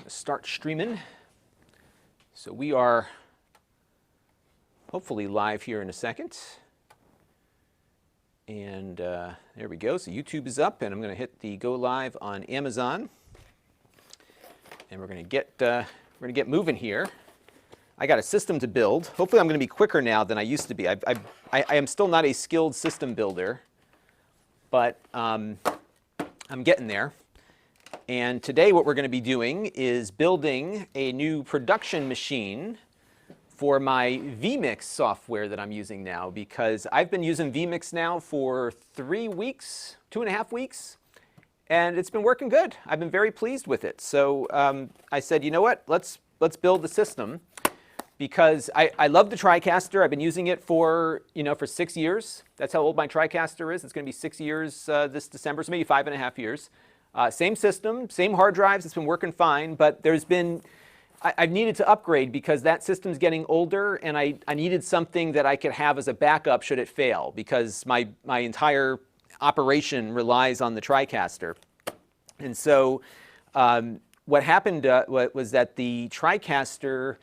Start streaming. So we are hopefully live here in a second. And there we go. So YouTube is up, and I'm going to hit the go live on Amazon. And we're going to get moving here. I got a system to build. Hopefully I'm going to be quicker now than I used to be. I am still not a skilled system builder, but I'm getting there. And today what we're going to be doing is building a new production machine for my Vmix software that I'm using now, because I've been using Vmix now for 3 weeks, 2.5 weeks, and it's been working good. I've been very pleased with it. So I said, you know what, let's build the system, because I love the TriCaster. I've been using it for 6 years. That's how old my TriCaster is. It's going to be 6 years this December, so maybe 5.5 years. Same system, same hard drives. It's been working fine, but I've needed to upgrade because that system's getting older, and I needed something that I could have as a backup should it fail, because my entire operation relies on the TriCaster. And so what happened was that the TriCaster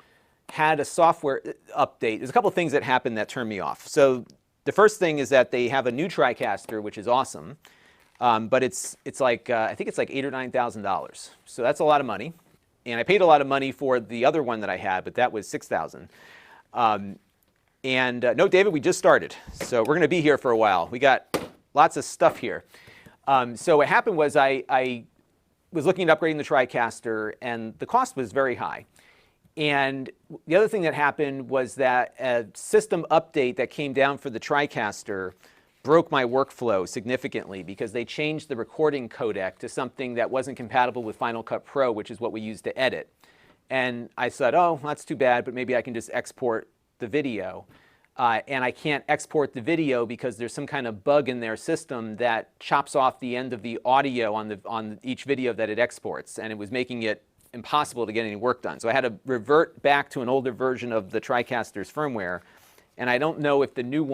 had a software update. There's a couple of things that happened that turned me off. So the first thing is that they have a new TriCaster, which is awesome. But it's like, I think it's like $8,000 or $9,000. So that's a lot of money. And I paid a lot of money for the other one that I had, but that was $6,000. No, David, we just started. So we're going to be here for a while. We got lots of stuff here. So what happened was I was looking at upgrading the TriCaster, and the cost was very high. And the other thing that happened was that a system update that came down for the TriCaster broke my workflow significantly, because they changed the recording codec to something that wasn't compatible with Final Cut Pro, which is what we use to edit. And I said, oh, that's too bad, but maybe I can just export the video. And I can't export the video because there's some kind of bug in their system that chops off the end of the audio on each video that it exports, and it was making it impossible to get any work done. So I had to revert back to an older version of the TriCaster's firmware, and I don't know if the new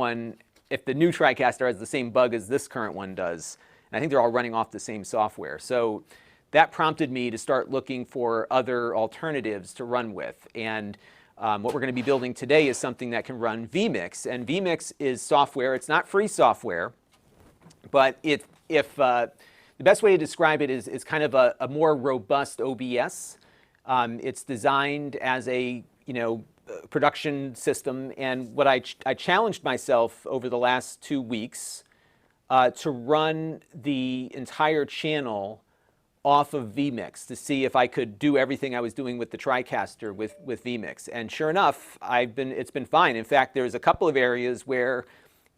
TriCaster has the same bug as this current one does. And I think they're all running off the same software. So that prompted me to start looking for other alternatives to run with. And what we're going to be building today is something that can run Vmix. And Vmix is software. It's not free software, but the best way to describe it is kind of a more robust OBS. It's designed as a production system, and what I challenged myself over the last 2 weeks to run the entire channel off of Vmix to see if I could do everything I was doing with the TriCaster with Vmix. And sure enough, it's been fine. In fact, there's a couple of areas where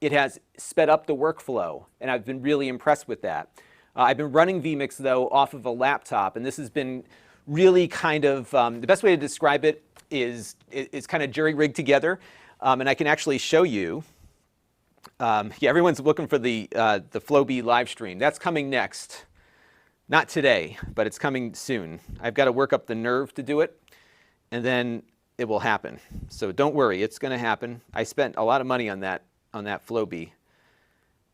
it has sped up the workflow, and I've been really impressed with that. I've been running Vmix, though, off of a laptop, and this has been really kind of, the best way to describe it is kind of jury-rigged together, and I can actually show you. Yeah, everyone's looking for the Flowbee live stream. That's coming next. Not today, but it's coming soon. I've got to work up the nerve to do it, and then it will happen. So don't worry, it's going to happen. I spent a lot of money on that Flowbee.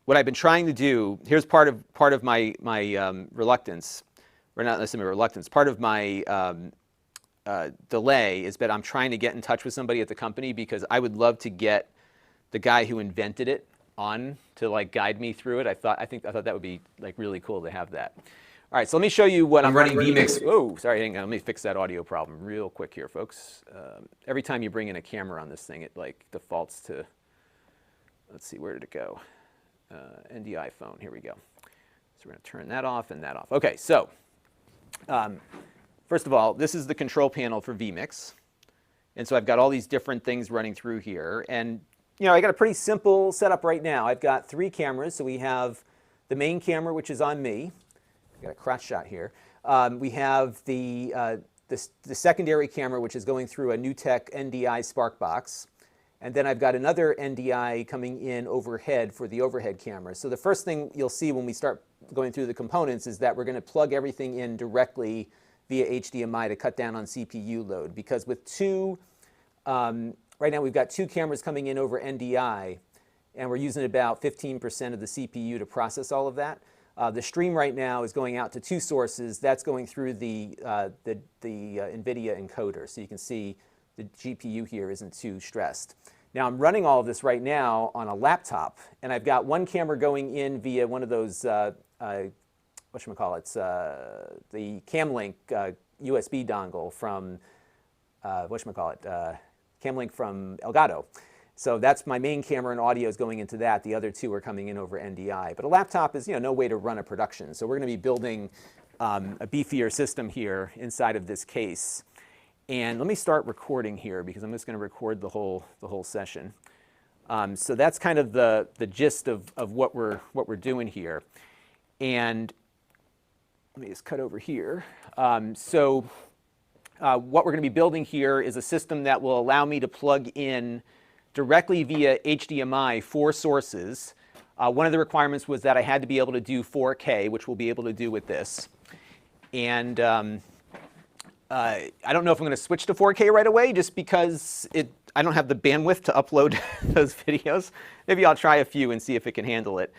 What I've been trying to do, here's part of my reluctance, or not necessarily reluctance. Part of my delay is that I'm trying to get in touch with somebody at the company, because I would love to get the guy who invented it on to guide me through it. I thought that would be really cool to have that. All right, so let me show you what I'm running Vmix. Oh, sorry, hang on. Let me fix that audio problem real quick here, folks. Every time you bring in a camera on this thing, it defaults to, let's see, where did it go? NDI phone, here we go. So we're gonna turn that off and that off. Okay, so first of all, this is the control panel for Vmix. And so I've got all these different things running through here. And I got a pretty simple setup right now. I've got 3 cameras. So we have the main camera, which is on me. I've got a crotch shot here. We have the secondary camera, which is going through a NewTek NDI Sparkbox. And then I've got another NDI coming in overhead for the overhead camera. So the first thing you'll see when we start going through the components is that we're going to plug everything in directly via HDMI to cut down on CPU load. Because with right now we've got 2 cameras coming in over NDI, and we're using about 15% of the CPU to process all of that. The stream right now is going out to 2 sources. That's going through the NVIDIA encoder. So you can see the GPU here isn't too stressed. Now I'm running all of this right now on a laptop, and I've got one camera going in via one of those, whatchamacallits, the Camlink USB dongle from, Camlink from Elgato. So that's my main camera, and audio is going into that. The other 2 are coming in over NDI. But a laptop is, no way to run a production. So we're going to be building a beefier system here inside of this case. And let me start recording here because I'm just going to record the whole session. So that's kind of the gist of what we're doing here. And let me just cut over here. What we're going to be building here is a system that will allow me to plug in directly via HDMI 4 sources. One of the requirements was that I had to be able to do 4K, which we'll be able to do with this. And I don't know if I'm going to switch to 4K right away just because I don't have the bandwidth to upload those videos. Maybe I'll try a few and see if it can handle it.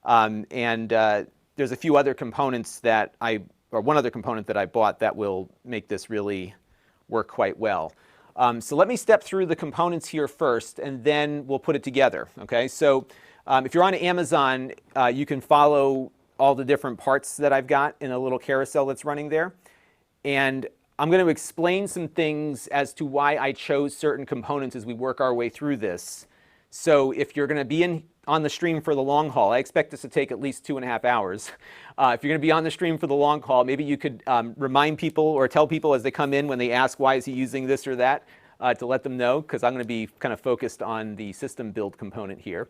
There's a few other components or one other component that I bought that will make this really work quite well. So let me step through the components here first, and then we'll put it together. Okay, so if you're on Amazon, you can follow all the different parts that I've got in a little carousel that's running there. And I'm going to explain some things as to why I chose certain components as we work our way through this. So if you're going to be on the stream for the long haul, I expect this to take at least 2.5 hours. If you're going to be on the stream for the long haul, maybe you could remind people or tell people as they come in when they ask why is he using this or that to let them know, because I'm going to be kind of focused on the system build component here.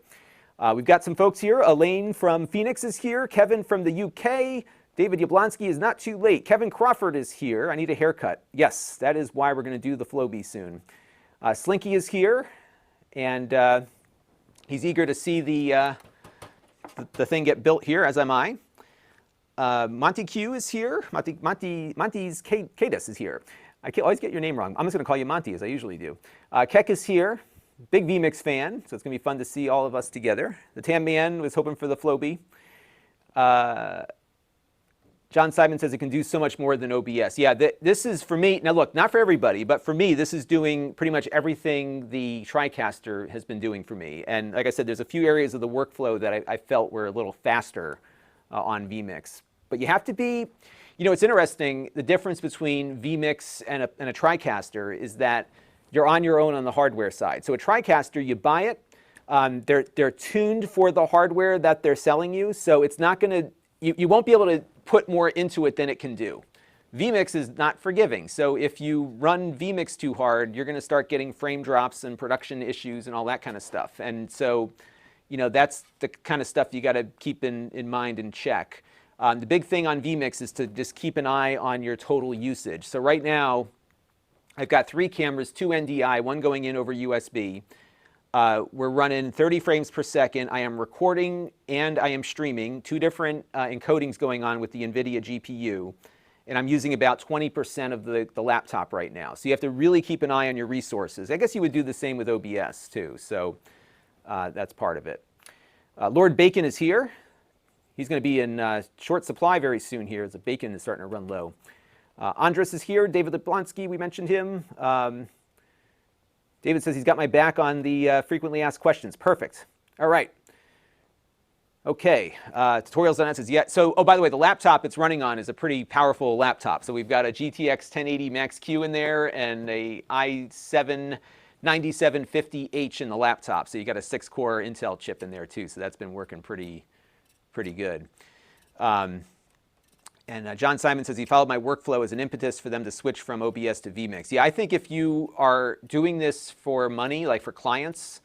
We've got some folks here. Elaine from Phoenix is here. Kevin from the UK. David Yablonsky is not too late. Kevin Crawford is here. I need a haircut. Yes, that is why we're going to do the Flowbee soon. Slinky is here, and he's eager to see the thing get built here, as am I. Monty Q is here. Monty's Cadis is here. I always get your name wrong. I'm just going to call you Monty, as I usually do. Keck is here. Big Vmix fan, so it's going to be fun to see all of us together. The Tam Man was hoping for the Flowbee. John Simon says it can do so much more than OBS. Yeah, this is for me. Now look, not for everybody, but for me, this is doing pretty much everything the TriCaster has been doing for me. And like I said, there's a few areas of the workflow that I felt were a little faster on Vmix. But you have to be, it's interesting, the difference between Vmix and a TriCaster is that you're on your own on the hardware side. So a TriCaster, you buy it, they're tuned for the hardware that they're selling you, so it's not going to, you won't be able to put more into it than it can do. Vmix is not forgiving, so if you run Vmix too hard, you're going to start getting frame drops and production issues and all that kind of stuff. And so, that's the kind of stuff you got to keep in mind and check. The big thing on Vmix is to just keep an eye on your total usage. So right now, I've got 3 cameras, 2 NDI, 1 going in over USB. We're running 30 frames per second. I am recording and I am streaming. 2 different encodings going on with the NVIDIA GPU. And I'm using about 20% of the laptop right now. So you have to really keep an eye on your resources. I guess you would do the same with OBS too. So that's part of it. Lord Bacon is here. He's going to be in short supply very soon here as the bacon is starting to run low. Andres is here. David Leblonsky, we mentioned him. David says he's got my back on the frequently asked questions. Perfect. All right. Okay. Tutorials on that says, yeah. So, oh, by the way, the laptop it's running on is a pretty powerful laptop. So we've got a GTX 1080 Max-Q in there and a i7 9750H in the laptop. So you got a 6-core Intel chip in there too. So that's been working pretty good. John Simon says he followed my workflow as an impetus for them to switch from OBS to Vmix. Yeah, I think if you are doing this for money, like for clients,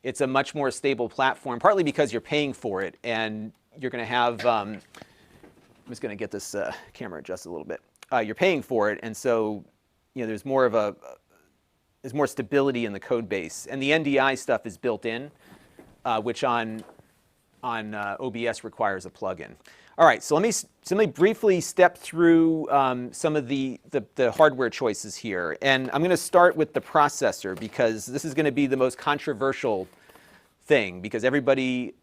it's a much more stable platform, partly because you're paying for it and you're going to have, I'm just going to get this camera adjusted a little bit. You're paying for it, and so there's more of there's more stability in the code base. And the NDI stuff is built in, which on OBS requires a plugin. All right, so let me briefly step through some of the hardware choices here. And I'm going to start with the processor because this is going to be the most controversial thing because everybody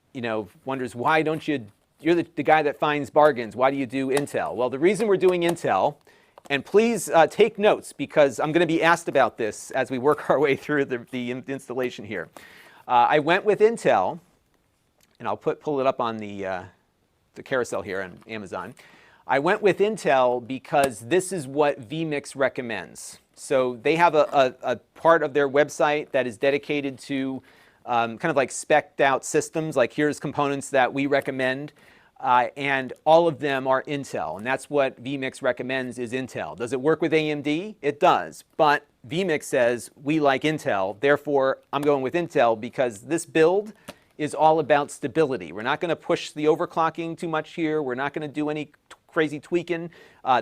wonders why don't you you're the guy that finds bargains. Why do you do Intel? Well, the reason we're doing Intel, and please take notes because I'm going to be asked about this as we work our way through the installation here. I went with Intel, and I'll pull it up on the carousel here on Amazon. I went with Intel because this is what Vmix recommends. So they have a part of their website that is dedicated to kind of like spec'd out systems, like here's components that we recommend, and all of them are Intel, and that's what Vmix recommends is Intel. Does it work with AMD? It does, but Vmix says we like Intel, therefore I'm going with Intel because this build is all about stability. We're not going to push the overclocking too much here. We're not going to do any crazy tweaking.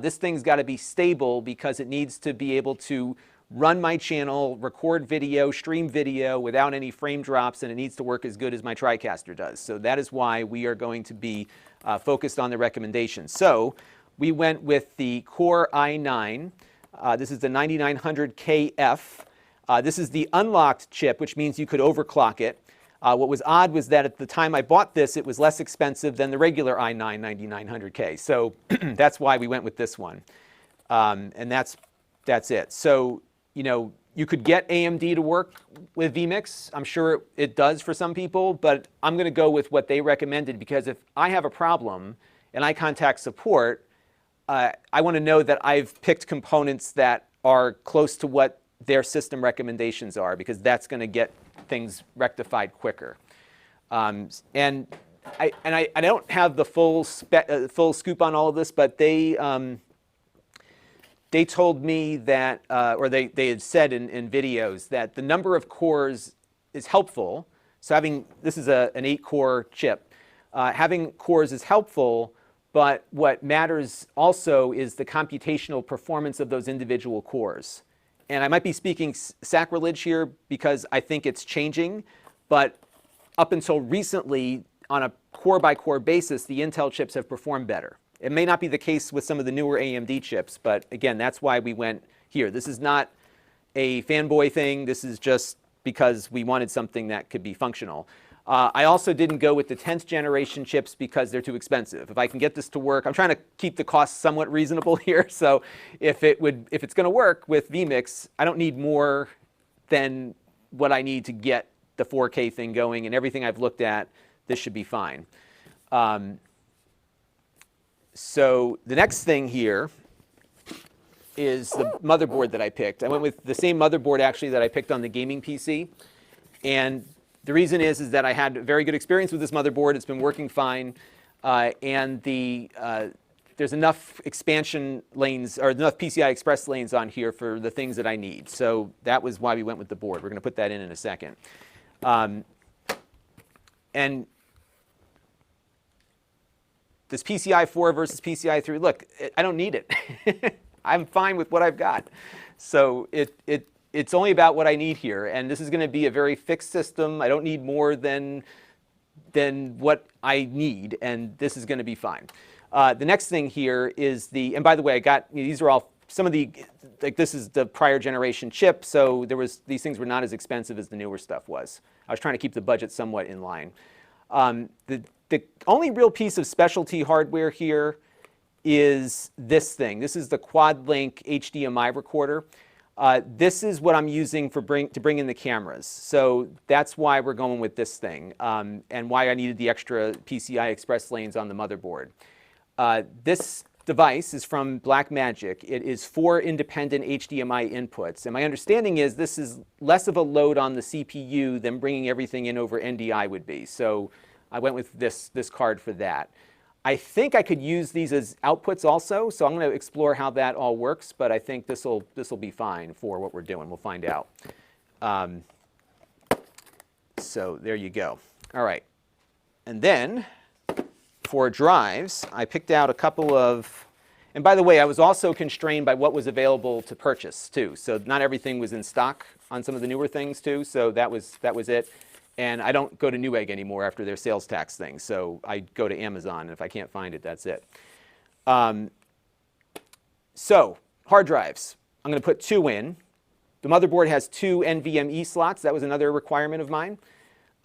This thing's got to be stable because it needs to be able to run my channel, record video, stream video without any frame drops, and it needs to work as good as my TriCaster does. So that is why we are going to be focused on the recommendations. So we went with the Core i9. This is the 9900KF. This is the unlocked chip, which means you could overclock it. What was odd was that at the time I bought this, it was less expensive than the regular i9 9900K. So that's why we went with this one. And that's it. So, you know, you could get AMD to work with Vmix. I'm sure it does for some people, but I'm going to go with what they recommended because if I have a problem and I contact support, I want to know that I've picked components that are close to what their system recommendations are because that's going to get things rectified quicker. And I don't have the full scoop on all of this, but they told me that, or they had said in videos that the number of cores is helpful. So this is an 8-core chip. Having cores is helpful, but what matters also is the computational performance of those individual cores. And I might be speaking sacrilege here because I think it's changing, but up until recently, on a core-by-core basis, the Intel chips have performed better. It may not be the case with some of the newer AMD chips, but again, that's why we went here. This is not a fanboy thing. This is just because we wanted something that could be functional. I also didn't go with the 10th generation chips because they're too expensive. If I can get this to work, I'm trying to keep the costs somewhat reasonable here. So if it's going to work with Vmix, I don't need more than what I need to get the 4K thing going. And everything I've looked at, this should be fine. So the next thing here is the motherboard that I picked. I went with the same motherboard actually that I picked on the gaming PC. And the reason is that I had a very good experience with this motherboard. It's been working fine. And there's enough expansion lanes or enough PCI Express lanes on here for the things that I need. So that was why we went with the board. We're going to put that in a second. And this PCI 4 versus PCI 3, look, I don't need it. I'm fine with what I've got. So it's only about what I need here. And this is going to be a very fixed system. I don't need more than what I need. And this is going to be fine. The next thing here is and by the way, these are all, some of the, like this is the prior generation chip. So these things were not as expensive as the newer stuff was. I was trying to keep the budget somewhat in line. The only real piece of specialty hardware here is this thing. This is the quad-link HDMI recorder. This is what I'm using to bring in the cameras. So that's why we're going with this thing and why I needed the extra PCI Express lanes on the motherboard. This device is from Blackmagic. It is 4 independent HDMI inputs. And my understanding is this is less of a load on the CPU than bringing everything in over NDI would be. So I went with this card for that. I think I could use these as outputs also, so I'm going to explore how that all works, but I think this will be fine for what we're doing. We'll find out. So there you go. All right. And then for drives, I picked out a couple of, and by the way, I was also constrained by what was available to purchase too. So not everything was in stock on some of the newer things too, so that was it. And I don't go to Newegg anymore after their sales tax thing. So I go to Amazon, and if I can't find it, that's it. So hard drives, I'm going to put 2 in. The motherboard has 2 NVMe slots. That was another requirement of mine.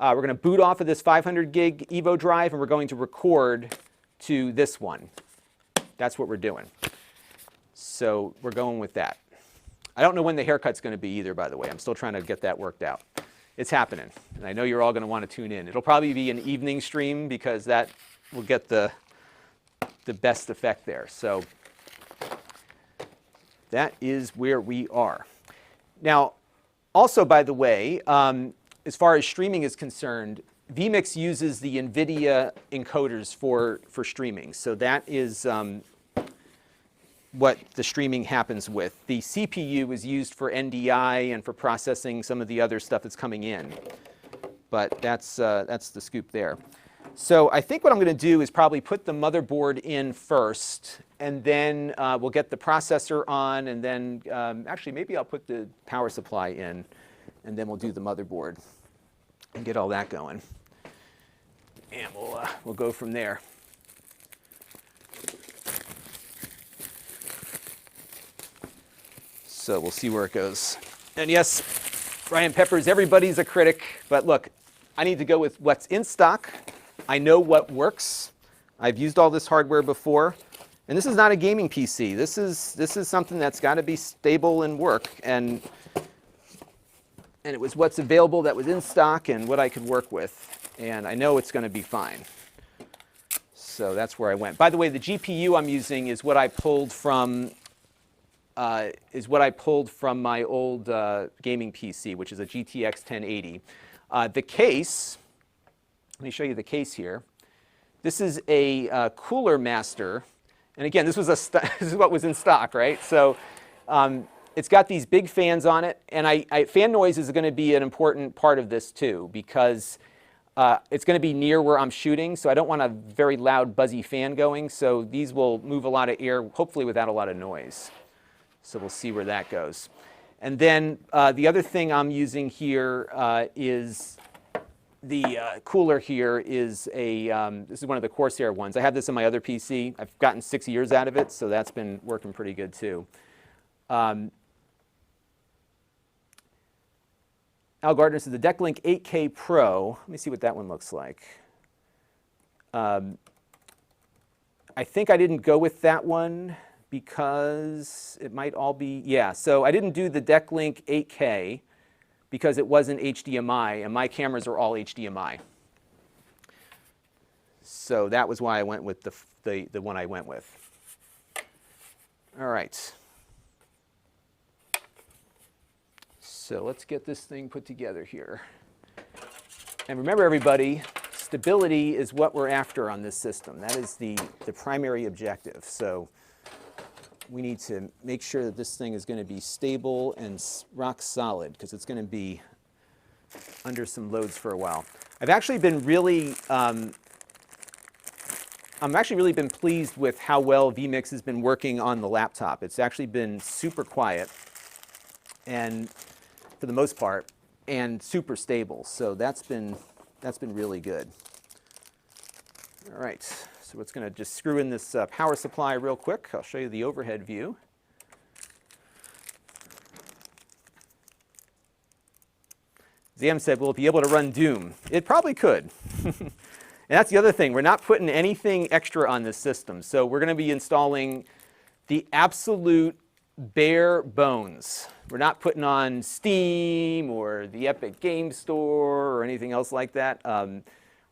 We're going to boot off of this 500 gig Evo drive, and we're going to record to this one. That's what we're doing. So we're going with that. I don't know when the haircut's going to be either, by the way. I'm still trying to get that worked out. It's happening, and I know you're all going to want to tune in. It'll probably be an evening stream because that will get the best effect there. So that is where we are. Now, also, by the way, as far as streaming is concerned, Vmix uses the NVIDIA encoders for streaming. So that is what the streaming happens with. The CPU is used for NDI and for processing some of the other stuff that's coming in. But that's the scoop there. So I think what I'm going to do is probably put the motherboard in first, and then we'll get the processor on, and then actually maybe I'll put the power supply in, and then we'll do the motherboard and get all that going. And we'll go from there. So we'll see where it goes. And yes, Brian Peppers, everybody's a critic, but look, I need to go with what's in stock. I know what works. I've used all this hardware before, and this is not a gaming PC. This is something that's got to be stable and work, and it was what's available that was in stock and what I could work with, and I know it's going to be fine. So that's where I went. By the way, the GPU I'm using is what I pulled from my old gaming PC, which is a GTX 1080. The case. Let me show you the case here. This is a Cooler Master, and again, this is what was in stock, right? So it's got these big fans on it, and fan noise is going to be an important part of this too, because it's going to be near where I'm shooting, so I don't want a very loud, buzzy fan going. So these will move a lot of air, hopefully without a lot of noise. So we'll see where that goes. And then the other thing I'm using here is the cooler here is this is one of the Corsair ones. I have this in my other PC. I've gotten 6 years out of it, so that's been working pretty good too. Al Gardner says the Decklink 8K Pro. Let me see what that one looks like. I think I didn't go with that one because it might all be, yeah. So I didn't do the Decklink 8K. Because it wasn't HDMI, and my cameras are all HDMI. So that was why I went with the one I went with. All right. So let's get this thing put together here. And remember, everybody, stability is what we're after on this system. That is the primary objective. So we need to make sure that this thing is going to be stable and rock solid, because it's going to be under some loads for a while. I've actually been really, I'm actually really been pleased with how well Vmix has been working on the laptop. It's actually been super quiet, and for the most part, and super stable. So that's been really good. All right. So it's going to just screw in this power supply real quick. I'll show you the overhead view. Zam said, will it be able to run Doom? It probably could. And that's the other thing. We're not putting anything extra on this system. So we're going to be installing the absolute bare bones. We're not putting on Steam or the Epic Game Store or anything else like that.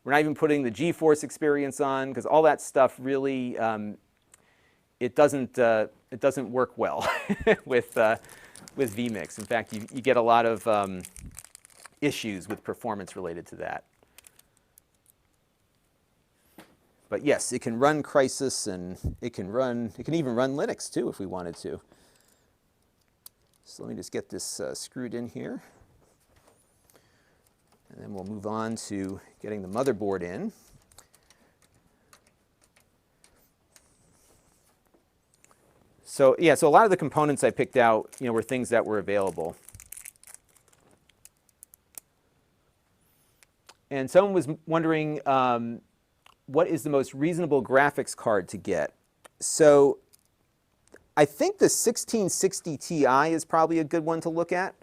We're not even putting the GeForce experience on, because all that stuff really, it doesn't work well with Vmix. In fact, you get a lot of issues with performance related to that. But yes, it can run Crysis, and it can even run Linux too if we wanted to. So let me just get this screwed in here. And then we'll move on to getting the motherboard in. So yeah, so a lot of the components I picked out, were things that were available. And someone was wondering, what is the most reasonable graphics card to get? So I think the 1660 Ti is probably a good one to look at.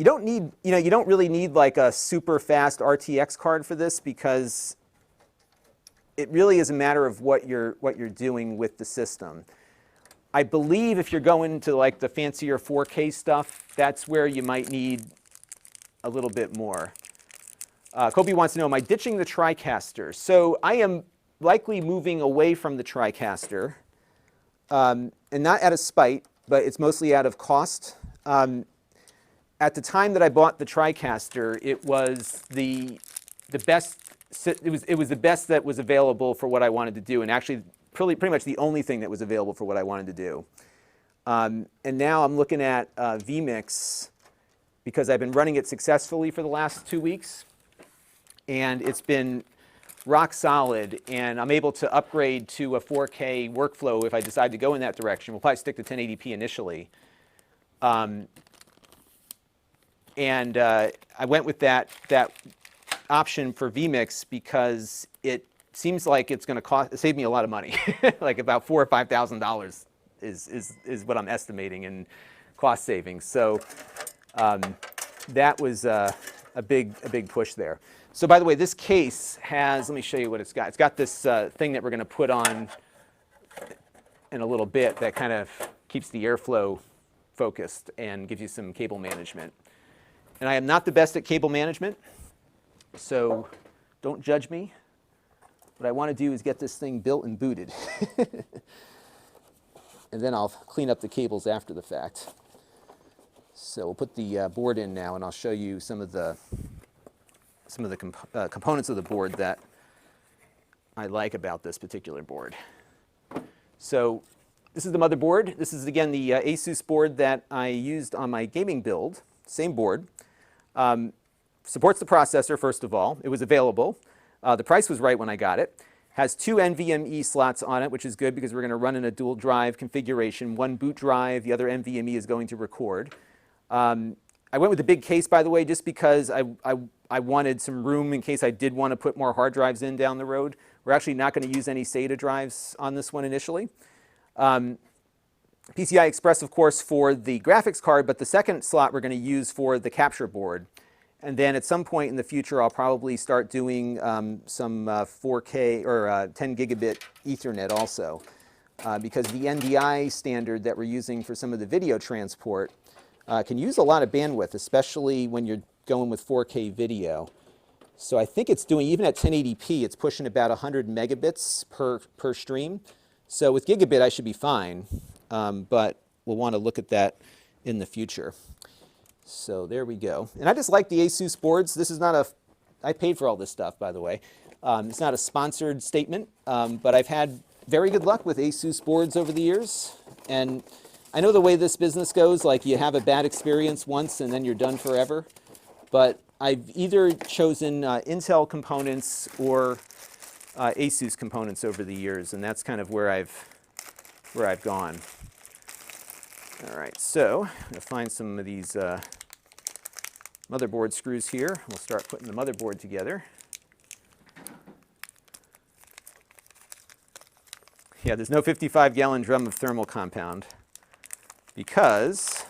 you don't need, you don't really need like a super fast RTX card for this, because it really is a matter of what you're doing with the system. I believe if you're going to like the fancier 4K stuff, that's where you might need a little bit more. Kobe wants to know, am I ditching the TriCaster? So I am likely moving away from the TriCaster, and not out of spite, but it's mostly out of cost. At the time that I bought the TriCaster, it was the best. It was the best that was available for what I wanted to do, and actually pretty much the only thing that was available for what I wanted to do. And now I'm looking at Vmix, because I've been running it successfully for the last 2 weeks, and it's been rock solid, and I'm able to upgrade to a 4K workflow if I decide to go in that direction. We'll probably stick to 1080p initially. And I went with that option for Vmix because it seems like it's going to save me a lot of money, like about $4,000 or $5,000 is what I'm estimating in cost savings. So that was a big push there. So by the way, this case has, let me show you what it's got. It's got this thing that we're going to put on in a little bit that kind of keeps the airflow focused and gives you some cable management. And I am not the best at cable management, so don't judge me. What I want to do is get this thing built and booted. And then I'll clean up the cables after the fact. So we'll put the board in now, and I'll show you some of the components of the board that I like about this particular board. So this is the motherboard. This is, again, the Asus board that I used on my gaming build. Same board. Supports the processor, first of all. It was available. The price was right when I got it. Has 2 NVMe slots on it, which is good because we're going to run in a dual drive configuration. One boot drive, the other NVMe is going to record. I went with the big case, by the way, just because I wanted some room in case I did want to put more hard drives in down the road. We're actually not going to use any SATA drives on this one initially. PCI Express, of course, for the graphics card, but the second slot we're going to use for the capture board. And then at some point in the future, I'll probably start doing some 4K or 10 gigabit Ethernet also, because the NDI standard that we're using for some of the video transport can use a lot of bandwidth, especially when you're going with 4K video. So I think it's doing, even at 1080p, it's pushing about 100 megabits per stream. So with gigabit, I should be fine, but we'll want to look at that in the future. So there we go. And I just like the Asus boards. This is not a, I paid for all this stuff, by the way. It's not a sponsored statement, but I've had very good luck with Asus boards over the years. And I know the way this business goes, like you have a bad experience once and then you're done forever. But I've either chosen Intel components or Asus components over the years, and that's kind of where I've gone. All right, so I'm going to find some of these motherboard screws here. We'll start putting the motherboard together. Yeah, there's no 55-gallon drum of thermal compound because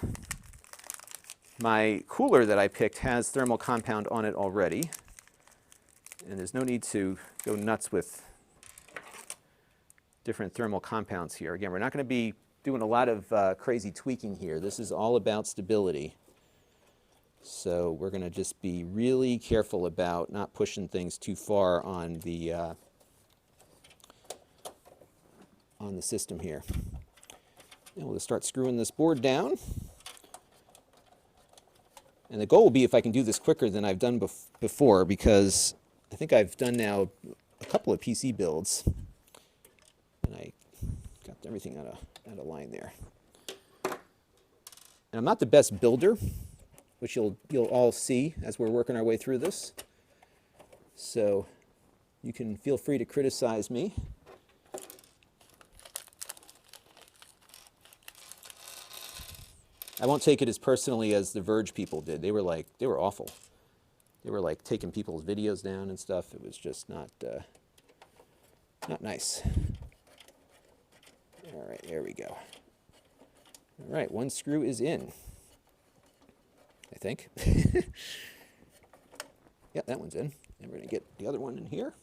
my cooler that I picked has thermal compound on it already, and there's no need to go nuts with different thermal compounds here. Again, we're not going to be doing a lot of crazy tweaking here. This is all about stability. So we're going to just be really careful about not pushing things too far on the system here. And we'll just start screwing this board down. And the goal will be if I can do this quicker than I've done before, because I think I've done now a couple of PC builds. And I got everything out of line there. And I'm not the best builder, which you'll all see as we're working our way through this. So you can feel free to criticize me. I won't take it as personally as the Verge people did. They were awful. They were like taking people's videos down and stuff. It was just not nice. All right, there we go. All right, one screw is in. I think. Yeah, that one's in. And we're going to get the other one in here.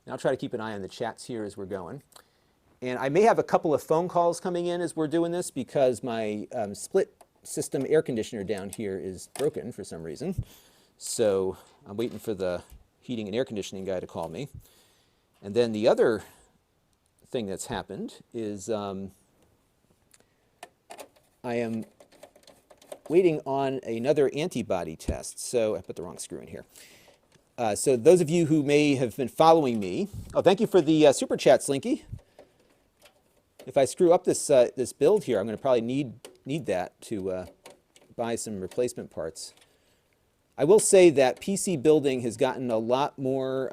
And I'll try to keep an eye on the chats here as we're going. And I may have a couple of phone calls coming in as we're doing this because my split system air conditioner down here is broken for some reason. So I'm waiting for the heating and air conditioning guy to call me. And then the other thing that's happened is I am waiting on another antibody test. So I put the wrong screw in here. So those of you who may have been following me, oh, thank you for the super chat, Slinky. If I screw up this this build here, I'm going to probably need that to buy some replacement parts. I will say that PC building has gotten a lot more.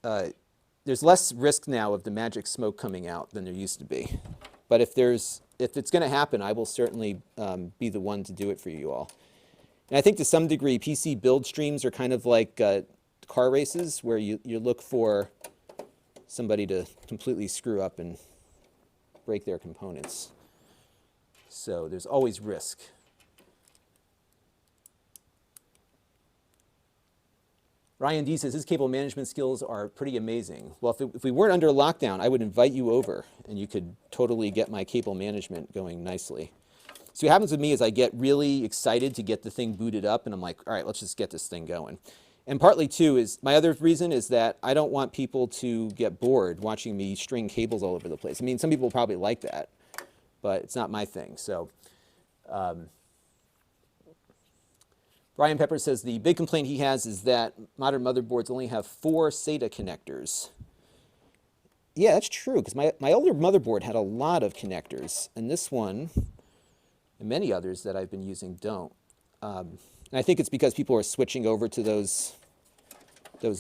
There's less risk now of the magic smoke coming out than there used to be. But if it's going to happen, I will certainly be the one to do it for you all. And I think to some degree, PC build streams are kind of like car races, where you look for somebody to completely screw up and break their components. So there's always risk. Ryan D says his cable management skills are pretty amazing. Well, if we weren't under lockdown, I would invite you over, and you could totally get my cable management going nicely. So what happens with me is I get really excited to get the thing booted up, and I'm like, all right, let's just get this thing going. And partly, too, is my other reason is that I don't want people to get bored watching me string cables all over the place. I mean, some people probably like that, but it's not my thing. So Brian Pepper says the big complaint he has is that modern motherboards only have 4 SATA connectors. Yeah, that's true, because my older motherboard had a lot of connectors, and this one, and many others that I've been using, don't. And I think it's because people are switching over to those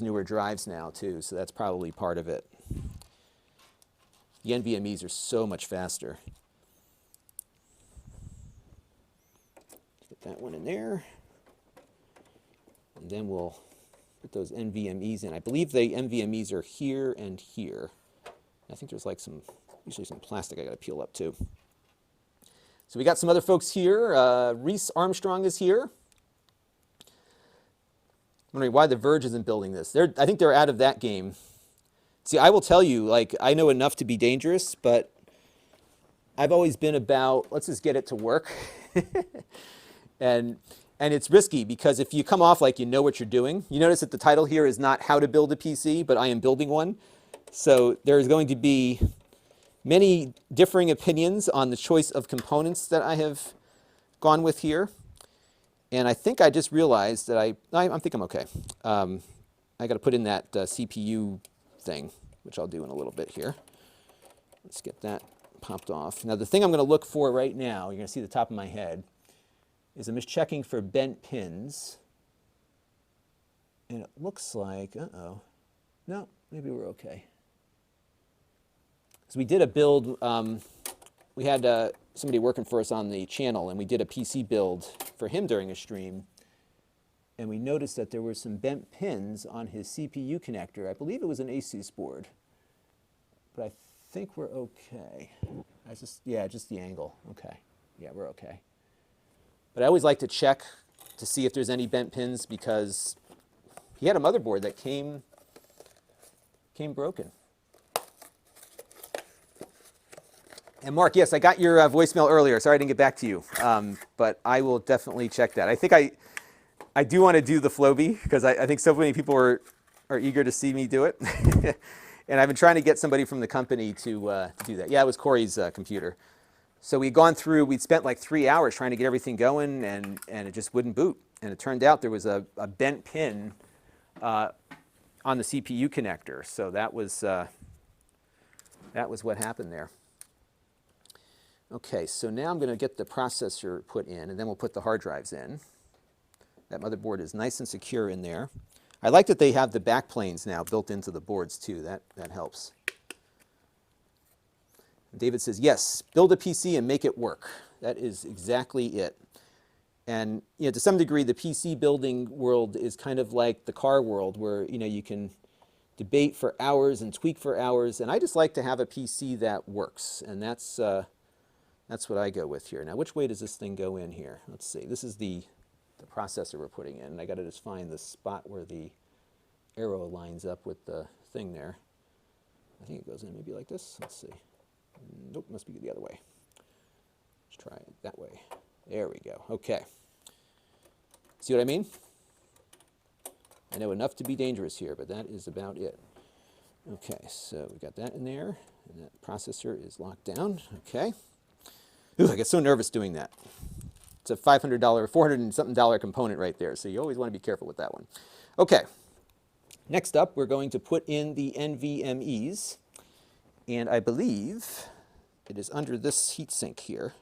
newer drives now, too, so that's probably part of it. The NVMEs are so much faster. Get that one in there. And then we'll put those NVMEs in. I believe the NVMEs are here and here. I think there's like usually some plastic I got to peel up too. So we got some other folks here. Reese Armstrong is here. I'm wondering why The Verge isn't building this. I think they're out of that game. See, I will tell you, like, I know enough to be dangerous, but I've always been about, let's just get it to work. And it's risky because if you come off like you know what you're doing, you notice that the title here is not how to build a PC, but I am building one. So there's going to be many differing opinions on the choice of components that I have gone with here. And I think I just realized that I think I'm okay. I got to put in that CPU thing, which I'll do in a little bit here. Let's get that popped off. Now the thing I'm going to look for right now, you're going to see the top of my head, is I'm just checking for bent pins. And it looks like, uh-oh. No, maybe we're okay. So we did a build, we had somebody working for us on the channel, and we did a PC build for him during a stream. And we noticed that there were some bent pins on his CPU connector. I believe it was an Asus board. But I think we're okay. Yeah, just the angle. Okay. Yeah, we're okay. But I always like to check to see if there's any bent pins because he had a motherboard that came broken. And Mark, yes, I got your voicemail earlier. Sorry I didn't get back to you, but I will definitely check that. I think I do want to do the Floby because I think so many people are eager to see me do it. And I've been trying to get somebody from the company to do that. Yeah, it was Corey's computer. So we'd spent like 3 hours trying to get everything going, and it just wouldn't boot. And it turned out there was a bent pin on the CPU connector. So that was what happened there. Okay, so now I'm going to get the processor put in, and then we'll put the hard drives in. That motherboard is nice and secure in there. I like that they have the back planes now built into the boards too. That helps. David says, yes, build a PC and make it work. That is exactly it. And to some degree, the PC building world is kind of like the car world where you can debate for hours and tweak for hours. And I just like to have a PC that works. And that's That's what I go with here. Now, which way does this thing go in here? Let's see. This is the processor we're putting in. And I got to just find the spot where the arrow lines up with the thing there. I think it goes in maybe like this. Let's see. Nope, must be the other way. Let's try it that way. There we go. Okay. See what I mean? I know enough to be dangerous here, but that is about it. Okay, so we got that in there, and that processor is locked down. Okay. Ooh, I get so nervous doing that. It's a $500, $400 and something dollar component right there, so you always want to be careful with that one. Okay. Next up, we're going to put in the NVMEs, and I believe it is under this heatsink here.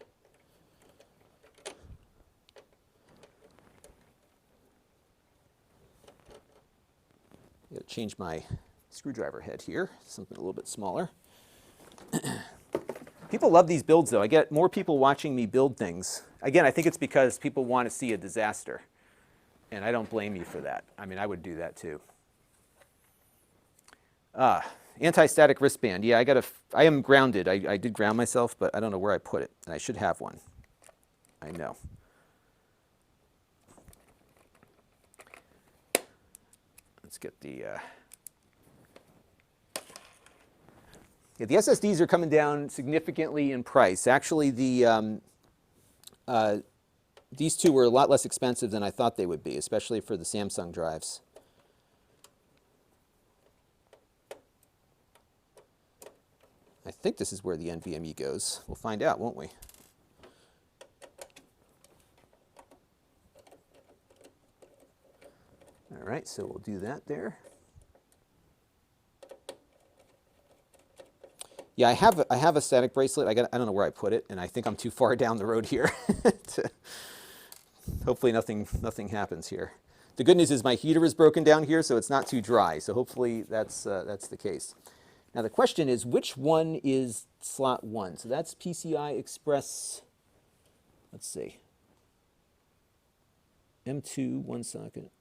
I'm going to change my screwdriver head here, something a little bit smaller. People love these builds, though. I get more people watching me build things. Again, I think it's because people want to see a disaster, and I don't blame you for that. I mean, I would do that too. Anti-static wristband. Yeah, I am grounded. I did ground myself, but I don't know where I put it, and I should have one. I know. Let's get the... Yeah, the SSDs are coming down significantly in price. Actually, these two were a lot less expensive than I thought they would be, especially for the Samsung drives. I think this is where the NVMe goes. We'll find out, won't we? All right, so we'll do that there. Yeah, I have a static bracelet. I don't know where I put it, and I think I'm too far down the road here. Hopefully nothing happens here. The good news is my heater is broken down here, so it's not too dry. So hopefully that's the case. Now the question is, which one is slot 1? So that's PCI Express. Let's see. M2 1 socket.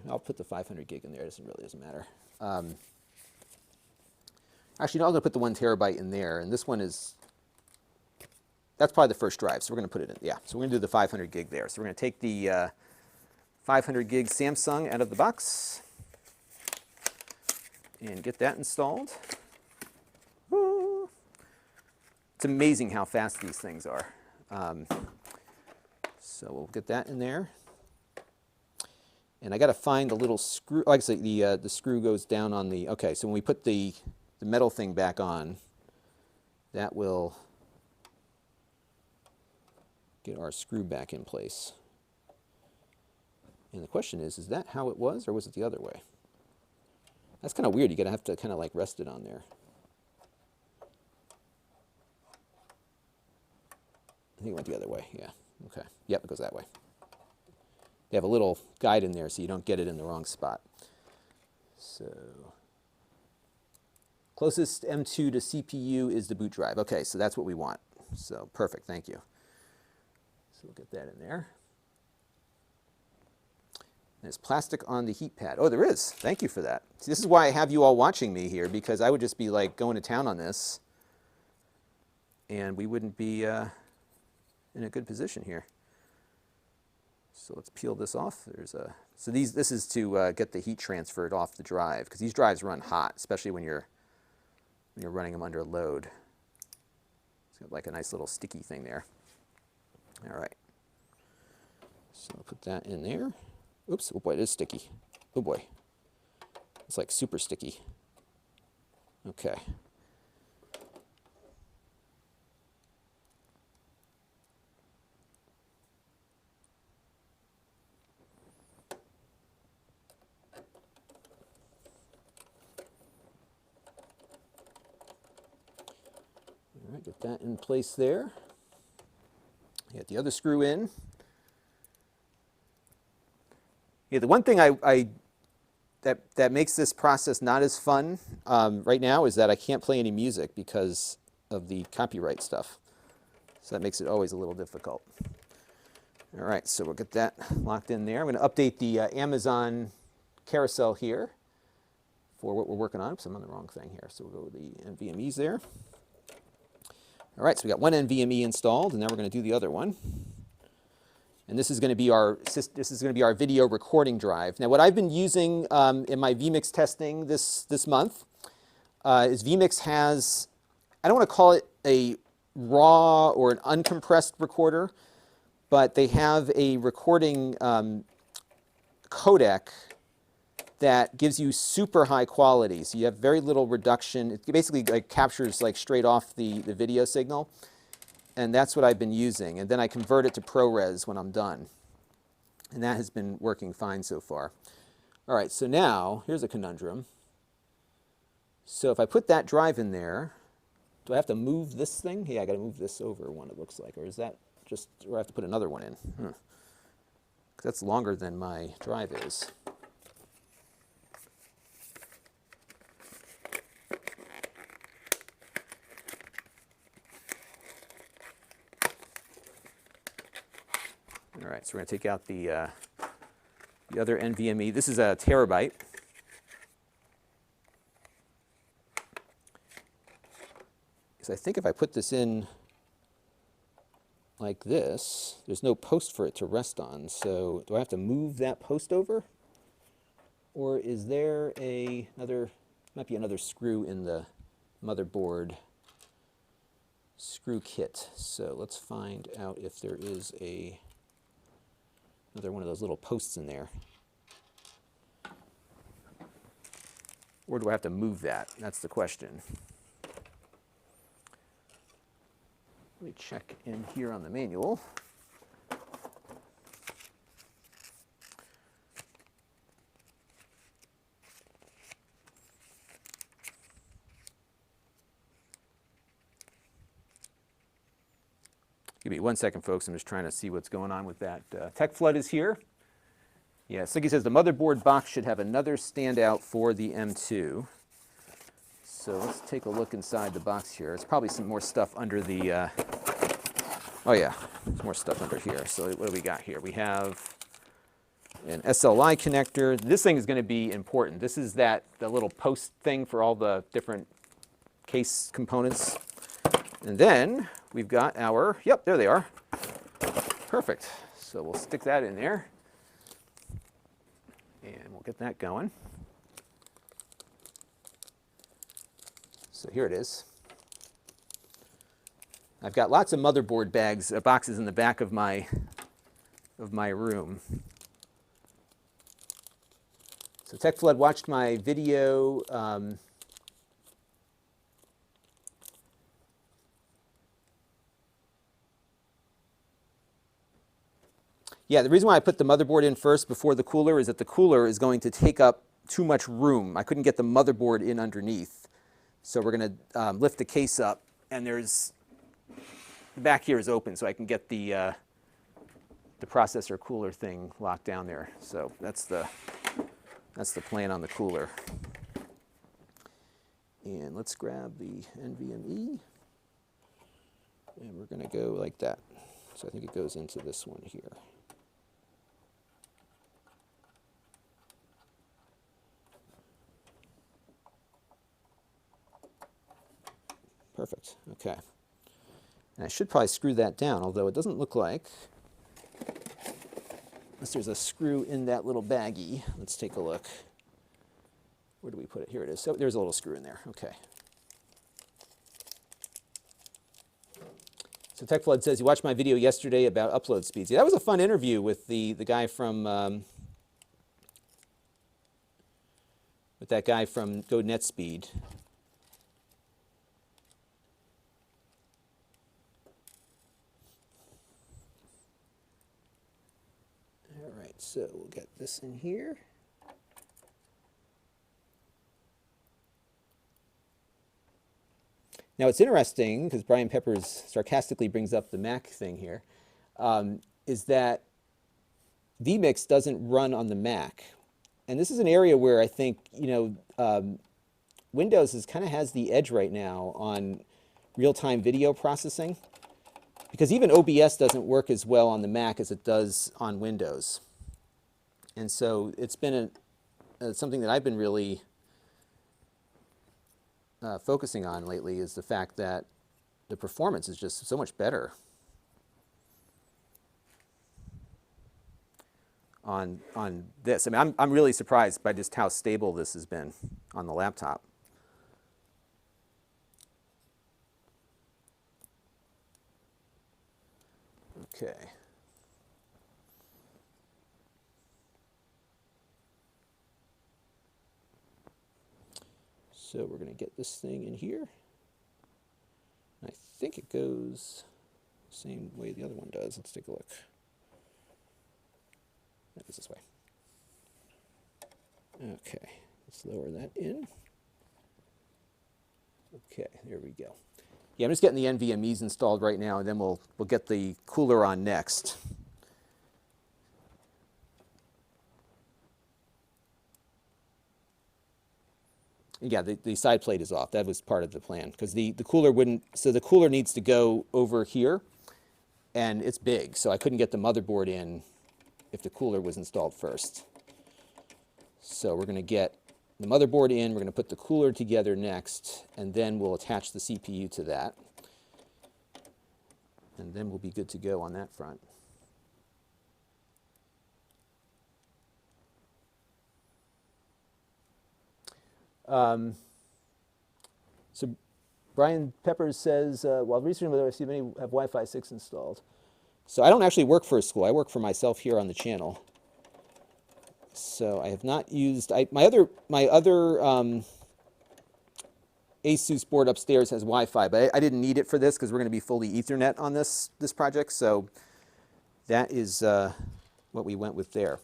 I'll put the 500 gig in there. It really doesn't matter. Actually, no, I'm going to put the 1 terabyte in there, and this one is, that's probably the first drive, so we're going to put it in. Yeah, so we're going to do the 500 gig there. So we're going to take the 500 gig Samsung out of the box and get that installed. Woo. It's amazing how fast these things are. So we'll get that in there. And I got to find the little screw. Like I say, the screw goes down on the. Okay, so when we put the metal thing back on, that will get our screw back in place. And the question is that how it was, or was it the other way? That's kind of weird. You're going to have to kind of like rest it on there. I think it went the other way. Yeah. Okay. Yep, it goes that way. They have a little guide in there so you don't get it in the wrong spot. So closest M2 to CPU is the boot drive. Okay, so that's what we want. So perfect, thank you. So we'll get that in there. There's plastic on the heat pad. Oh, there is. Thank you for that. See, this is why I have you all watching me here, because I would just be like going to town on this, and we wouldn't be in a good position here. So let's peel this off. So this is to get the heat transferred off the drive, because these drives run hot, especially when you're running them under load. It's got like a nice little sticky thing there. All right. So I'll put that in there. Oops, oh boy, it is sticky. Oh boy. It's like super sticky. Okay. All right, get that in place there. Get the other screw in. Yeah, the one thing that makes this process not as fun right now is that I can't play any music because of the copyright stuff. So that makes it always a little difficult. All right, so we'll get that locked in there. I'm going to update the Amazon carousel here for what we're working on. Oops, I'm on the wrong thing here. So we'll go with the NVMEs there. All right, so we got one NVMe installed, and now we're going to do the other one. And this is going to be our video recording drive. Now, what I've been using in my Vmix testing this month is Vmix has, I don't want to call it a raw or an uncompressed recorder, but they have a recording codec that gives you super high quality. So you have very little reduction. It basically captures straight off the video signal. And that's what I've been using. And then I convert it to ProRes when I'm done. And that has been working fine so far. All right, so now here's a conundrum. So if I put that drive in there, do I have to move this thing? Yeah, I got to move this over one, it looks like. Or is that just, or I have to put another one in? 'Cause that's longer than my drive is. All right, so we're going to take out the other NVMe. This is a terabyte. Because I think if I put this in like this, there's no post for it to rest on. So do I have to move that post over? Or is there might be another screw in the motherboard screw kit. So let's find out if there is another one of those little posts in there. Or do I have to move that? That's the question. Let me check in here on the manual. Give me 1 second, folks. I'm just trying to see what's going on with that. Tech Flood is here. Yeah, Siggy says the motherboard box should have another standout for the M2. So let's take a look inside the box here. There's probably some more stuff under the, oh yeah, there's more stuff under here. So what do we got here? We have an SLI connector. This thing is going to be important. This is the little post thing for all the different case components. And then we've got our, yep, there they are. Perfect. So we'll stick that in there. And we'll get that going. So here it is. I've got lots of motherboard boxes in the back of my room. So Tech Flood watched my video. Yeah, the reason why I put the motherboard in first before the cooler is that the cooler is going to take up too much room. I couldn't get the motherboard in underneath. So we're going to lift the case up, and the back here is open, so I can get the processor cooler thing locked down there. So that's the plan on the cooler. And let's grab the NVMe, and we're going to go like that. So I think it goes into this one here. Perfect, okay. And I should probably screw that down, although it doesn't look like, unless there's a screw in that little baggie. Let's take a look. Where do we put it? Here it is. So there's a little screw in there, okay. So Tech Flood says, you watched my video yesterday about upload speeds. Yeah, that was a fun interview with the guy from, with that guy from Go NetSpeed. All right, so we'll get this in here. Now it's interesting, because Brian Peppers sarcastically brings up the Mac thing here, is that Vmix doesn't run on the Mac. And this is an area where I think, Windows kind of has the edge right now on real-time video processing, because even OBS doesn't work as well on the Mac as it does on Windows. And so it's been something that I've been really focusing on lately, is the fact that the performance is just so much better on this. I mean, I'm really surprised by just how stable this has been on the laptop. Okay. So we're going to get this thing in here. I think it goes the same way the other one does. Let's take a look. That goes this way. Okay, let's lower that in. Okay, there we go. Yeah, I'm just getting the NVMEs installed right now, and then we'll get the cooler on next. Yeah, the side plate is off. That was part of the plan, because the cooler wouldn't, so the cooler needs to go over here, and it's big, so I couldn't get the motherboard in if the cooler was installed first. So we're going to get the motherboard in, we're going to put the cooler together next, and then we'll attach the CPU to that. And then we'll be good to go on that front. So Brian Peppers says, while researching whether I see many have Wi-Fi 6 installed. So I don't actually work for a school. I work for myself here on the channel. So I have not used, my other Asus board upstairs has Wi-Fi, but I didn't need it for this because we're going to be fully Ethernet on this project. So that is what we went with there.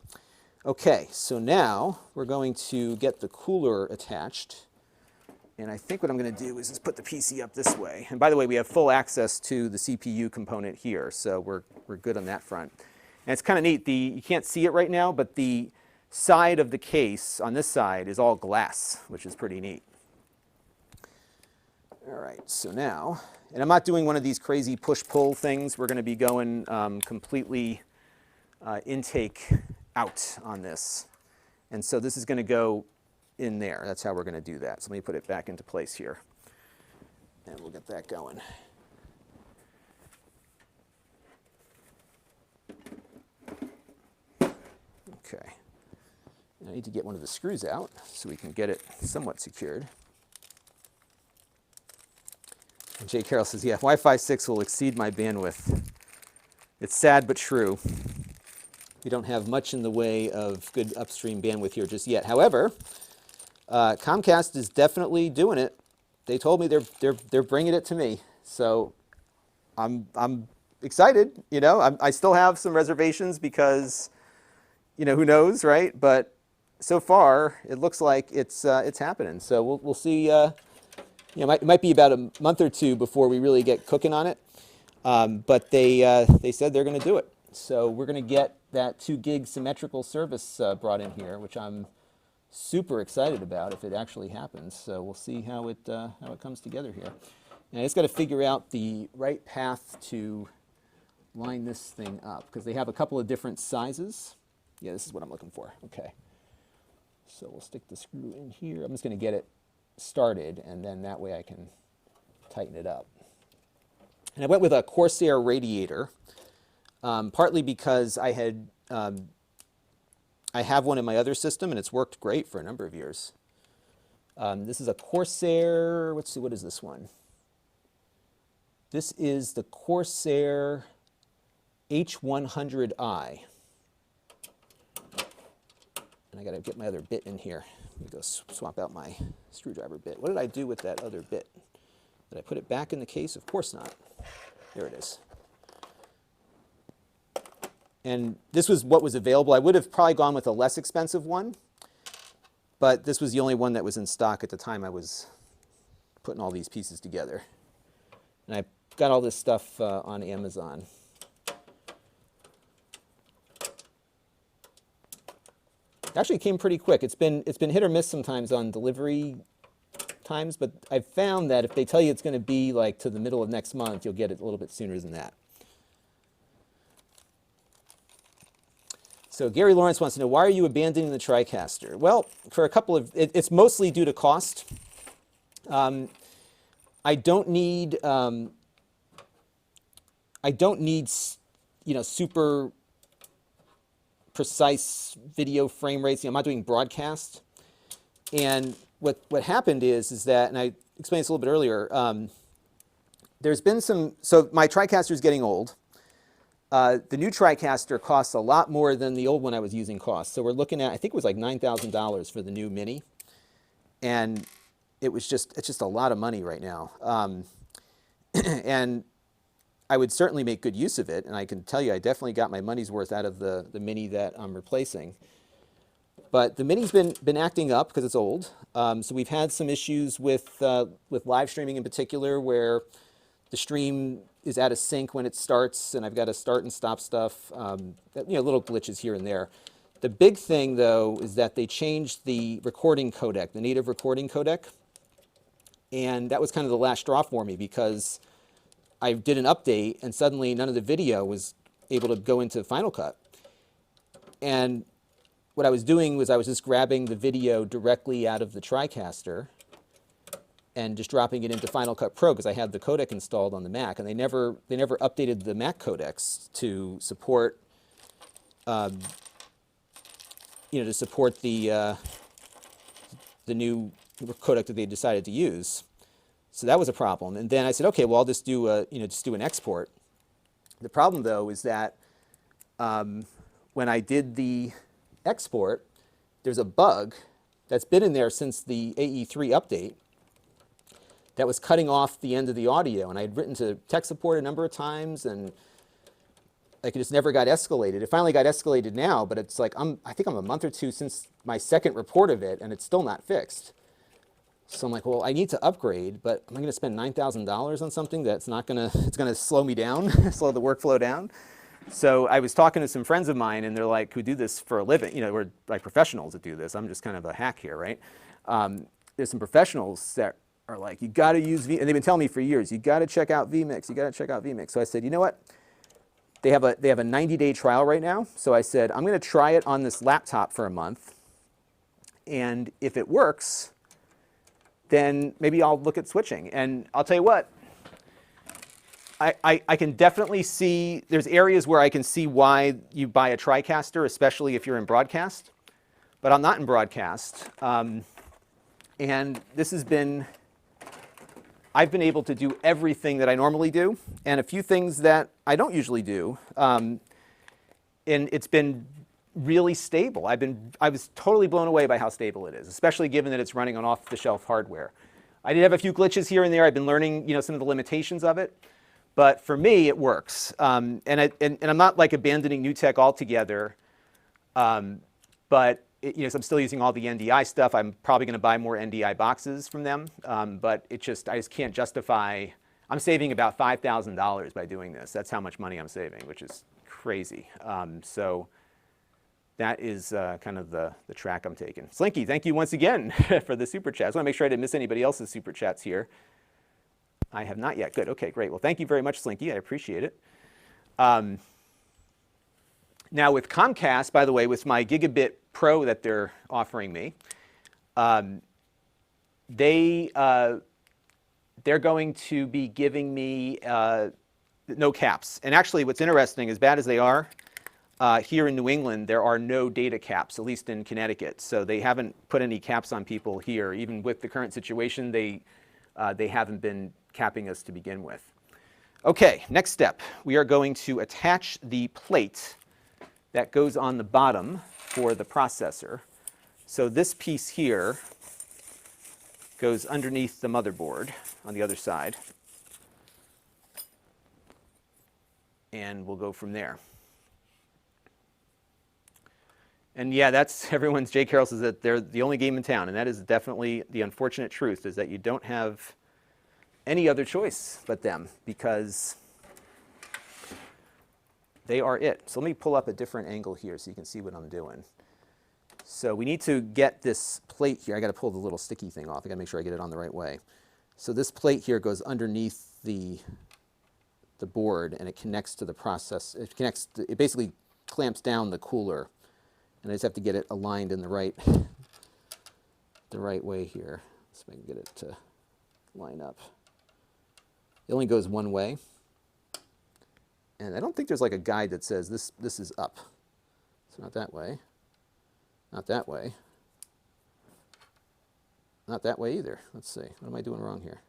Okay, so now we're going to get the cooler attached. And I think what I'm going to do is just put the PC up this way. And by the way, we have full access to the CPU component here, so we're good on that front. And it's kind of neat. You can't see it right now, but the side of the case on this side is all glass, which is pretty neat. All right, so now, and I'm not doing one of these crazy push-pull things. We're going to be going completely intake out on this. And so this is going to go in there. That's how we're going to do that. So let me put it back into place here. And we'll get that going. Okay. I need to get one of the screws out so we can get it somewhat secured. And Jay Carroll says, yeah, Wi-Fi 6 will exceed my bandwidth. It's sad but true. We don't have much in the way of good upstream bandwidth here just yet. However, Comcast is definitely doing it. They told me they're bringing it to me, so I'm excited. You know, I still have some reservations because, you know, who knows, right? But so far, it looks like it's happening. So we'll see. You know, it might be about a month or two before we really get cooking on it. But they said they're going to do it. So we're going to get that 2 gig symmetrical service brought in here, which I'm super excited about if it actually happens. So we'll see how it comes together here. And I just got to figure out the right path to line this thing up, because they have a couple of different sizes. Yeah, this is what I'm looking for. Okay. So we'll stick the screw in here. I'm just going to get it started, and then that way I can tighten it up. And I went with a Corsair radiator, partly because I have one in my other system, and it's worked great for a number of years. This is a Corsair, let's see, what is this one? This is the Corsair H100i. And I got to get my other bit in here. Let me go swap out my screwdriver bit. What did I do with that other bit? Did I put it back in the case? Of course not. There it is. And this was what was available. I would have probably gone with a less expensive one, but this was the only one that was in stock at the time I was putting all these pieces together. And I got all this stuff on Amazon. Actually, it came pretty quick. It's been hit or miss sometimes on delivery times, but I've found that if they tell you it's going to be like to the middle of next month, you'll get it a little bit sooner than that. So Gary Lawrence wants to know, why are you abandoning the TriCaster? Well, for a couple of, it's mostly due to cost. I don't need I don't need, super precise video frame rates. I'm not doing broadcast. And what happened is that, and I explained this a little bit earlier, there's been so my TriCaster is getting old. The new TriCaster costs a lot more than the old one I was using cost. So we're looking at, I think it was like $9,000 for the new Mini. And it's just a lot of money right now. And I would certainly make good use of it. And I can tell you, I definitely got my money's worth out of the Mini that I'm replacing. But the Mini's been acting up because it's old. So we've had some issues with live streaming in particular, where the stream is out of sync when it starts, and I've got to start and stop stuff. Little glitches here and there. The big thing, though, is that they changed the recording codec, the native recording codec. And that was kind of the last straw for me, because I did an update, and suddenly none of the video was able to go into Final Cut. And what I was doing was I was just grabbing the video directly out of the TriCaster and just dropping it into Final Cut Pro, because I had the codec installed on the Mac, and they never updated the Mac codecs to support the new codec that they decided to use. So that was a problem. And then I said, okay, well, I'll just do an export. The problem, though, is that when I did the export, there's a bug that's been in there since the AE3 update that was cutting off the end of the audio. And I had written to tech support a number of times, and it just never got escalated. It finally got escalated now, but it's like, I think I'm a month or two since my second report of it, and it's still not fixed. So I'm like, well, I need to upgrade, but am I going to spend $9,000 on something that's not going to, it's going to slow me down, slow the workflow down? So I was talking to some friends of mine, and they're like, who do this for a living. We're like professionals that do this. I'm just kind of a hack here, right? There's some professionals that are like, you got to use and they've been telling me for years, you got to check out Vmix. You got to check out Vmix. So I said, you know what? They have a 90-day trial right now. So I said, I'm going to try it on this laptop for a month, and if it works, then maybe I'll look at switching. And I'll tell you what, I can definitely see, there's areas where I can see why you buy a TriCaster, especially if you're in broadcast. But I'm not in broadcast. And this has been, I've been able to do everything that I normally do, and a few things that I don't usually do. And it's been really stable. I was totally blown away by how stable it is, especially given that it's running on off-the-shelf hardware. I did have a few glitches here and there. I've been learning, some of the limitations of it. But for me, it works. And I'm not like abandoning new tech altogether. But so I'm still using all the NDI stuff. I'm probably going to buy more NDI boxes from them. But I just can't justify. I'm saving about $5,000 by doing this. That's how much money I'm saving, which is crazy. So that is kind of the track I'm taking. Slinky, thank you once again for the super chat. I just want to make sure I didn't miss anybody else's super chats here. I have not yet. Good. Okay, great. Well, thank you very much, Slinky. I appreciate it. Now with Comcast, by the way, with my Gigabit Pro that they're offering me, they're going to be giving me no caps. And actually, what's interesting, as bad as they are, here in New England, there are no data caps, at least in Connecticut. So they haven't put any caps on people here. Even with the current situation, they haven't been capping us to begin with. Okay, next step. We are going to attach the plate that goes on the bottom for the processor. So this piece here goes underneath the motherboard on the other side. And we'll go from there. And yeah, that's everyone's. Jay Carroll says that they're the only game in town, and that is definitely the unfortunate truth, is that you don't have any other choice but them, because they are it. So let me pull up a different angle here so you can see what I'm doing. So we need to get this plate here. I got to pull the little sticky thing off. I got to make sure I get it on the right way. So this plate here goes underneath the board, and it connects to the process. It basically clamps down the cooler. And I just have to get it aligned in the right way here, so I can get it to line up. It only goes one way, And I don't think there's like a guide that says this is up. So not that way. Not that way. Not that way either. Let's see. What am I doing wrong here?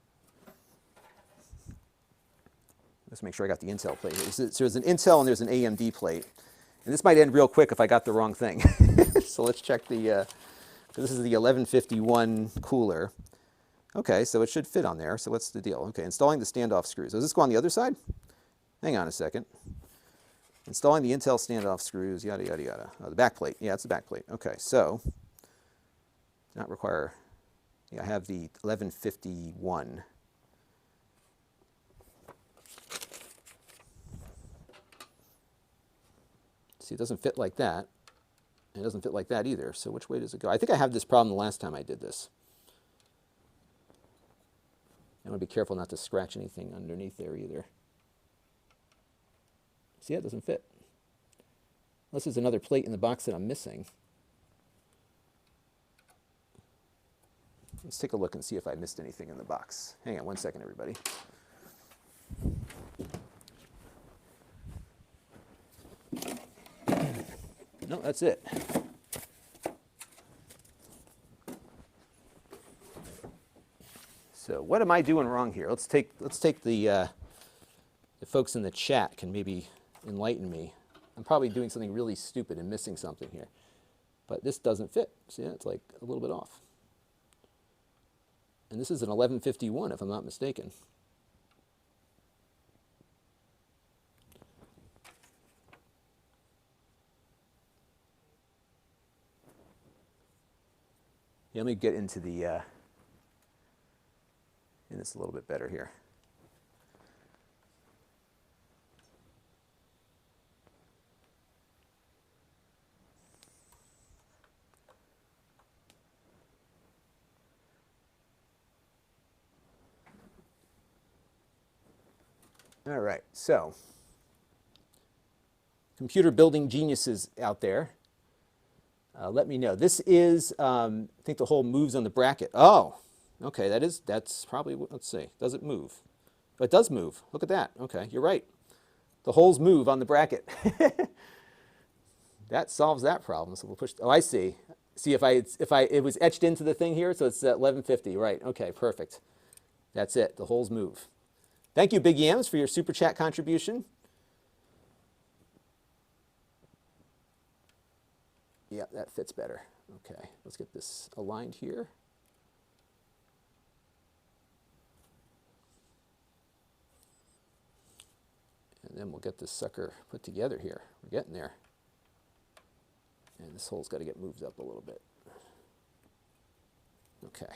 Let's make sure I got the Intel plate here. So there's an Intel and there's an AMD plate. And this might end real quick if I got the wrong thing. So let's check the, this is the 1151 cooler. Okay, so it should fit on there. So what's the deal? Okay, installing the standoff screws. Does this go on the other side? Hang on a second. Installing the Intel standoff screws, yada, yada, yada. Oh, the back plate. Yeah, it's the back plate. Okay, so, not require, yeah, I have the 1151. See, it doesn't fit like that. It doesn't fit like that either. So which way does it go? I think I had this problem the last time I did this. I want to be careful not to scratch anything underneath there either. See, it doesn't fit. Unless there's another plate in the box that I'm missing. Let's take a look and see if I missed anything in the box. Hang on one second, everybody. No, that's it. So what am I doing wrong here? Let's take the folks in the chat can maybe enlighten me. I'm probably doing something really stupid and missing something here. But this doesn't fit. See, it's like a little bit off. And this is an 1151 if I'm not mistaken. Yeah, let me get into the in this a little bit better here. All right, so computer building geniuses out there, let me know. This is, I think the hole moves on the bracket. Oh, okay, that's probably, let's see, does it move? Oh, it does move. Look at that. Okay, you're right. The holes move on the bracket. That solves that problem. So we'll push, oh, I see. See, it was etched into the thing here, so it's at 1150, right. Okay, perfect. That's it, the holes move. Thank you, Big Yams, for your super chat contribution. Yeah, that fits better. Okay, let's get this aligned here. And then we'll get this sucker put together here. We're getting there. And this hole's got to get moved up a little bit. Okay.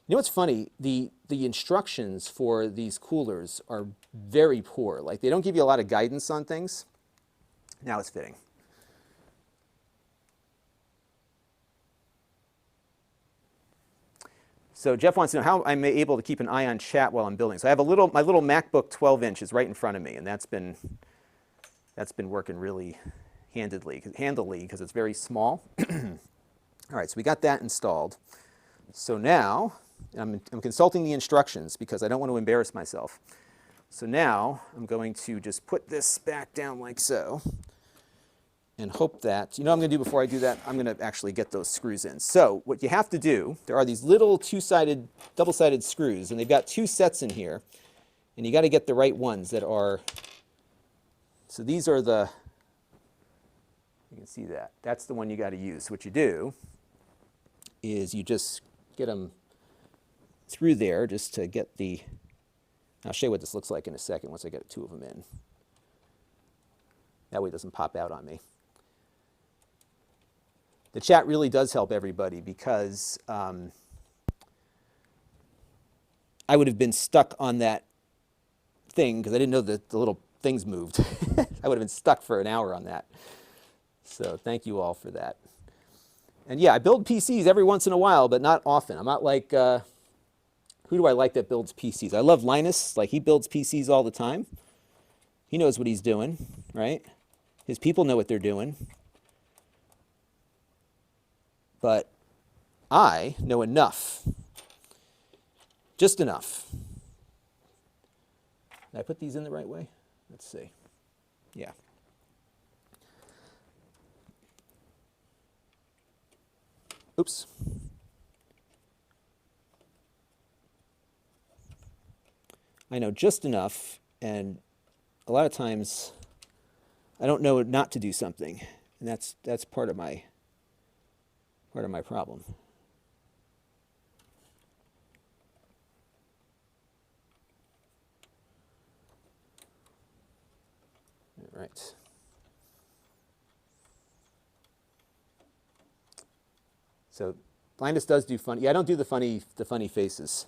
You know what's funny? The instructions for these coolers are very poor. Like, they don't give you a lot of guidance on things. Now it's fitting. So Jeff wants to know how I'm able to keep an eye on chat while I'm building. So I have my little MacBook 12-inch is right in front of me, and that's been working really handily because it's very small. All right, so we got that installed. So now I'm consulting the instructions because I don't want to embarrass myself. So now I'm going to just put this back down like so and hope that, you know what I'm going to do before I do that? I'm going to actually get those screws in. So what you have to do, there are these little two-sided, double-sided screws, and they've got two sets in here, and you got to get the right ones that are, so these are the, you can see that. That's the one you got to use. So what you do is you just get them through there just to get the, I'll show you what this looks like in a second once I get two of them in. That way it doesn't pop out on me. The chat really does help everybody because I would have been stuck on that thing because I didn't know that the little things moved. I would have been stuck for an hour on that. So thank you all for that. And yeah, I build PCs every once in a while, but not often. I'm not like, who do I like that builds PCs? I love Linus. Like, he builds PCs all the time. He knows what he's doing, right? His people know what they're doing. But I know enough, just enough, Did I put these in the right way? Let's see. Yeah. Oops. I know just enough, and a lot of times I don't know not to do something, and that's part of my problem. All right. So Linus does do funny. Yeah, I don't do the funny faces.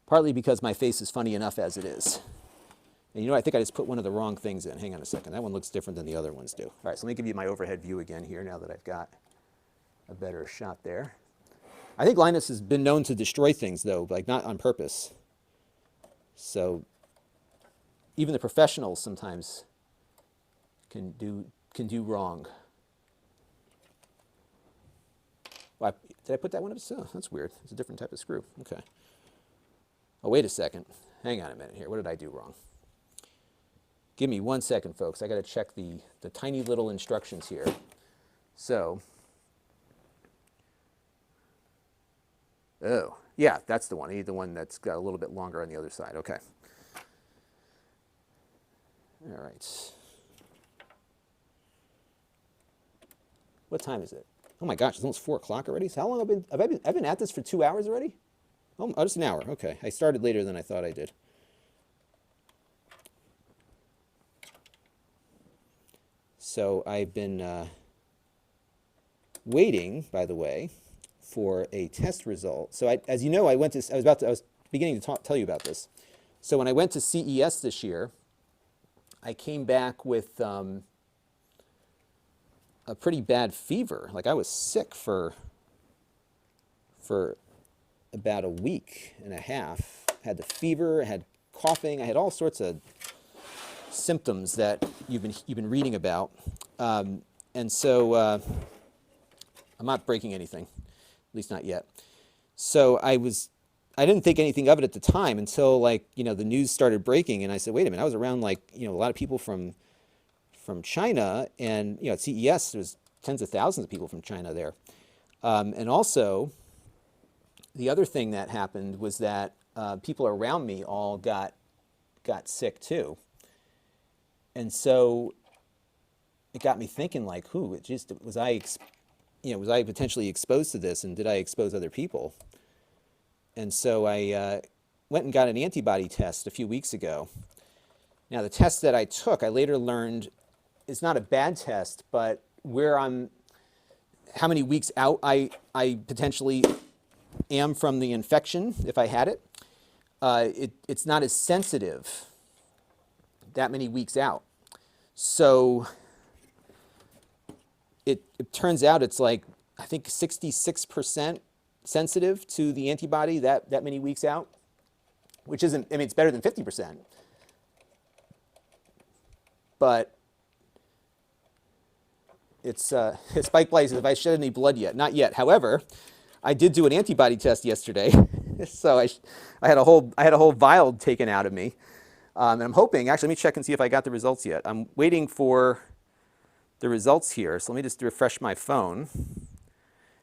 Partly because my face is funny enough as it is. And you know, I think I just put one of the wrong things in. Hang on a second. That one looks different than the other ones do. All right, so let me give you my overhead view again here now that I've got a better shot there. I think Linus has been known to destroy things, though, like not on purpose. So even the professionals sometimes can do wrong. Well, did I put that one up? Oh, that's weird. It's a different type of screw. Okay. Oh, wait a second. Hang on a minute here. What did I do wrong? Give me 1 second, folks. I got to check the tiny little instructions here. So, oh, yeah, that's the one. I need the one that's got a little bit longer on the other side. Okay. All right. What time is it? Oh my gosh, it's almost 4 o'clock already. So how long have I been at this for 2 hours already? Oh, just an hour. Okay, I started later than I thought I did. So I've been waiting, by the way, for a test result. So as you know, I was beginning to tell you about this. So when I went to CES this year, I came back with a pretty bad fever. Like I was sick for about a week and a half. I had the fever, I had coughing, I had all sorts of symptoms that you've been reading about. And so I'm not breaking anything, at least not yet. So I didn't think anything of it at the time until the news started breaking, and I said, wait a minute, I was around a lot of people from China, and at CES there was tens of thousands of people from China there. And also, the other thing that happened was that people around me all got sick too. And so it got me thinking, was I potentially exposed to this, and did I expose other people? And so I went and got an antibody test a few weeks ago. Now the test that I took, I later learned, is not a bad test, but how many weeks out I potentially am from the infection if I had it. It's not as sensitive that many weeks out. So it turns out it's I think 66% sensitive to the antibody that many weeks out, which isn't, it's better than 50%. But it's Spike Blaze, have I shed any blood yet? Not yet. However, I did do an antibody test yesterday, so I had a whole vial taken out of me, and I'm hoping. Actually, let me check and see if I got the results yet. I'm waiting for the results here, so let me just refresh my phone.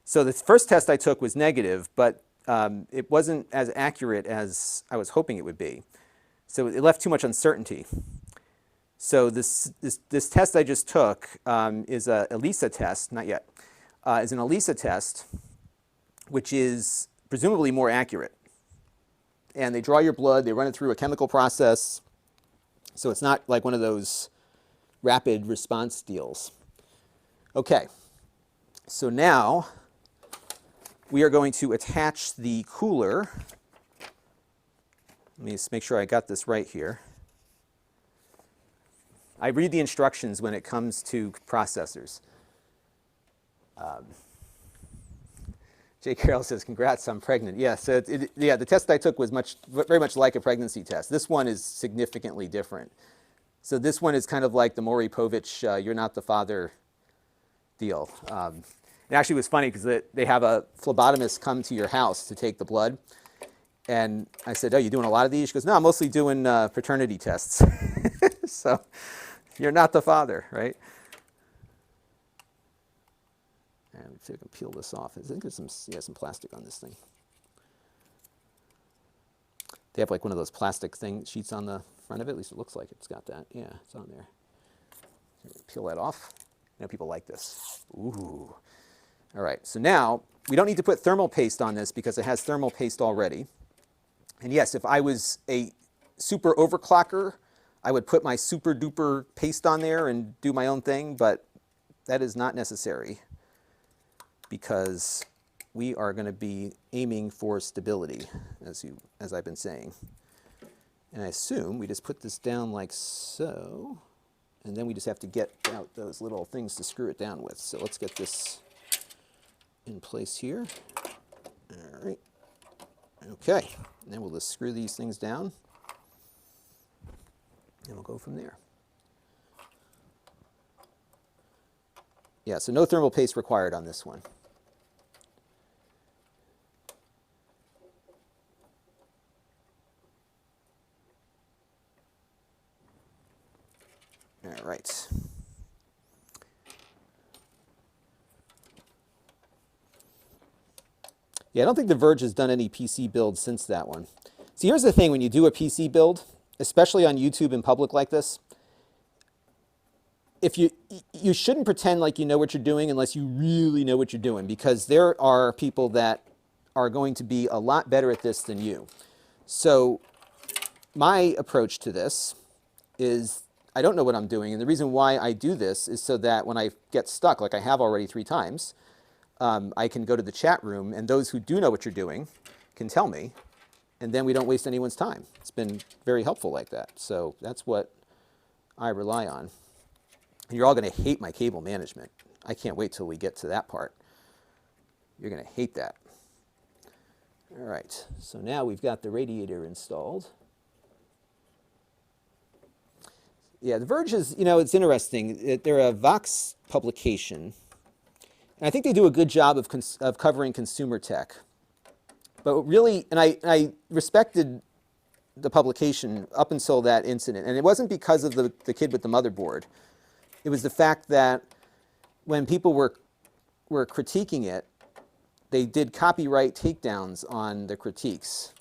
So the first test I took was negative, but it wasn't as accurate as I was hoping it would be. So it left too much uncertainty. So this test I just took is a ELISA test, not yet, is an ELISA test, which is presumably more accurate. And they draw your blood, they run it through a chemical process, so it's not like one of those rapid response deals. Okay, so now we are going to attach the cooler. Let me just make sure I got this right here. I read the instructions when it comes to processors. Jay Carroll says, congrats, I'm pregnant. Yeah, so the test I took was very much like a pregnancy test. This one is significantly different. So this one is kind of like the Maury Povich, you're not the father deal. It actually was funny because they have a phlebotomist come to your house to take the blood. And I said, oh, you doing a lot of these? She goes, no, I'm mostly doing paternity tests. So you're not the father, right? And let's see if I can peel this off. I think there's some plastic on this thing. They have like one of those plastic sheets on the front of it. At least it looks like it's got that. Yeah, it's on there. Peel that off. You know, people like this. Ooh. All right, so now we don't need to put thermal paste on this because it has thermal paste already. And yes, if I was a super overclocker, I would put my super duper paste on there and do my own thing, but that is not necessary because we are going to be aiming for stability, as I've been saying. And I assume we just put this down like so, and then we just have to get out those little things to screw it down with. So let's get this in place here. All right. Okay. And then we'll just screw these things down, and we'll go from there. Yeah, so no thermal paste required on this one. All right. Yeah, I don't think The Verge has done any PC builds since that one. See, here's the thing, when you do a PC build, especially on YouTube in public like this, if you shouldn't pretend like you know what you're doing unless you really know what you're doing, because there are people that are going to be a lot better at this than you. So my approach to this is I don't know what I'm doing, and the reason why I do this is so that when I get stuck, like I have already 3 times, I can go to the chat room, and those who do know what you're doing can tell me, and then we don't waste anyone's time. It's been very helpful like that. So that's what I rely on. And you're all going to hate my cable management. I can't wait till we get to that part. You're going to hate that. All right, so now we've got the radiator installed. Yeah, The Verge is, you know, it's interesting. They're a Vox publication. And I think they do a good job of covering consumer tech. But really, and I respected the publication up until that incident. And it wasn't because of the kid with the motherboard. It was the fact that when people were critiquing it, they did copyright takedowns on the critiques.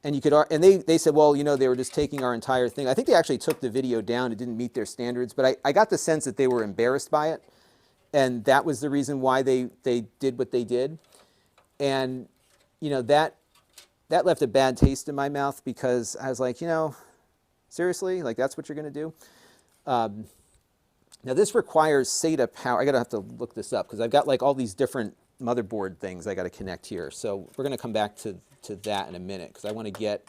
And you could, and they said, well, you know, they were just taking our entire thing. I think they actually took the video down. It didn't meet their standards. But I got the sense that they were embarrassed by it. And that was the reason why they did what they did. And, you know, that left a bad taste in my mouth because I was like, you know, seriously? Like, that's what you're going to do? Now, this requires SATA power. I got to have to look this up because I've got like all these different motherboard things I got to connect here. So we're going to come back to that in a minute because I want to get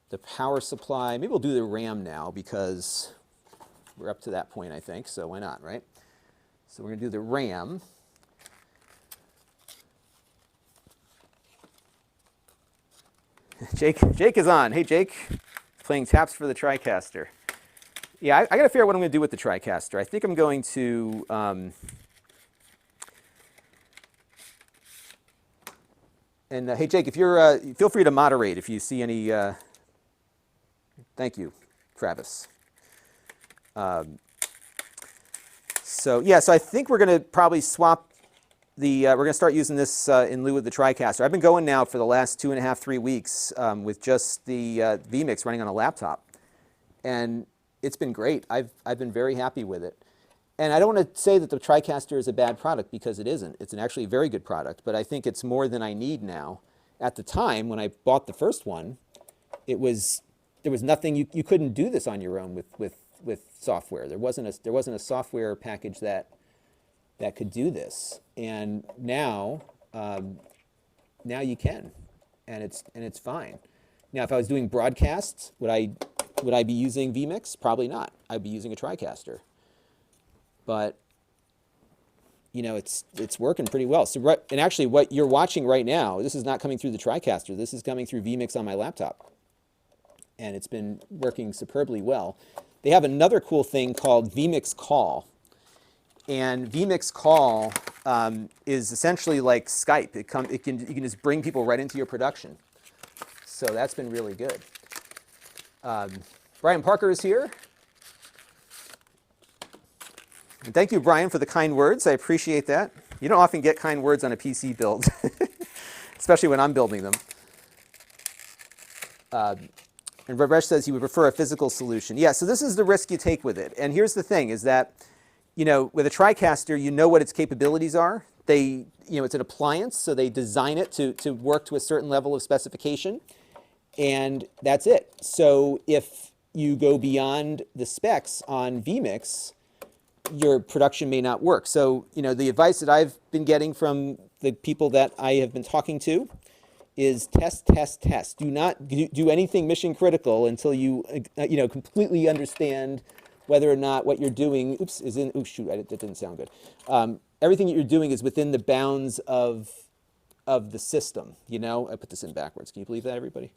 the power supply. Maybe we'll do the RAM now because we're up to that point, I think. So why not, right? So we're going to do the RAM. Jake is on. Hey, Jake. Playing taps for the TriCaster. Yeah, I got to figure out what I'm going to do with the TriCaster. I think I'm going to... hey, Jake, if you're... feel free to moderate if you see any... Thank you, Travis. So I think we're going to probably swap the... we're going to start using this in lieu of the TriCaster. I've been going now for the last 2.5, 3 weeks with just the Vmix running on a laptop. And it's been great. I've been very happy with it. And I don't want to say that the TriCaster is a bad product because it isn't. It's an actually very good product, but I think it's more than I need now. At the time, when I bought the first one, there was nothing, you couldn't do this on your own with software. There wasn't a software package that could do this. And now you can, and it's fine. Now, if I was doing broadcasts, would I be using Vmix? Probably not. I'd be using a TriCaster. But you know, it's working pretty well. So and actually, what you're watching right now, this is not coming through the TriCaster. This is coming through Vmix on my laptop, and it's been working superbly well. They have another cool thing called Vmix Call, and Vmix Call is essentially like Skype. You can just bring people right into your production. so that's been really good. Brian Parker is here. And thank you, Brian, for the kind words. I appreciate that. You don't often get kind words on a PC build, especially when I'm building them. And Ravesh says he would prefer a physical solution. Yeah, so this is the risk you take with it. And here's the thing, is that, you know, with a TriCaster, you know what its capabilities are. They, you know, it's an appliance, so they design it to work to a certain level of specification, and that's it. So if you go beyond the specs on Vmix, your production may not work. So, you know, the advice that I've been getting from the people that I have been talking to is test, test, test. Do not do anything mission critical until you, you know, completely understand whether or not what you're doing, is in, shoot, that didn't sound good. Everything that you're doing is within the bounds of the system, you know? I put this in backwards. Can you believe that, everybody?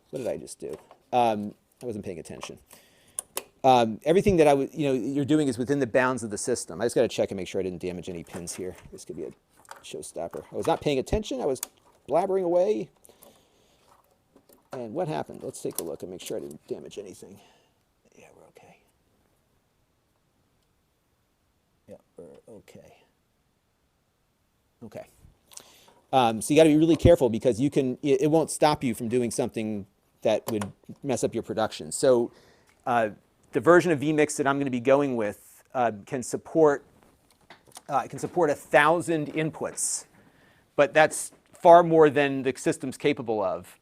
What did I just do? I wasn't paying attention. Everything that you're doing is within the bounds of the system. I just got to check and make sure I didn't damage any pins here. This could be a showstopper. I was not paying attention. I was blabbering away. And what happened? Let's take a look and make sure I didn't damage anything. Yeah, we're okay. Yeah, we're okay. Okay. So you got to be really careful, because you can, it won't stop you from doing something that would mess up your production. So the version of Vmix that I'm going to be going with can support 1,000 inputs, but that's far more than the system's capable of.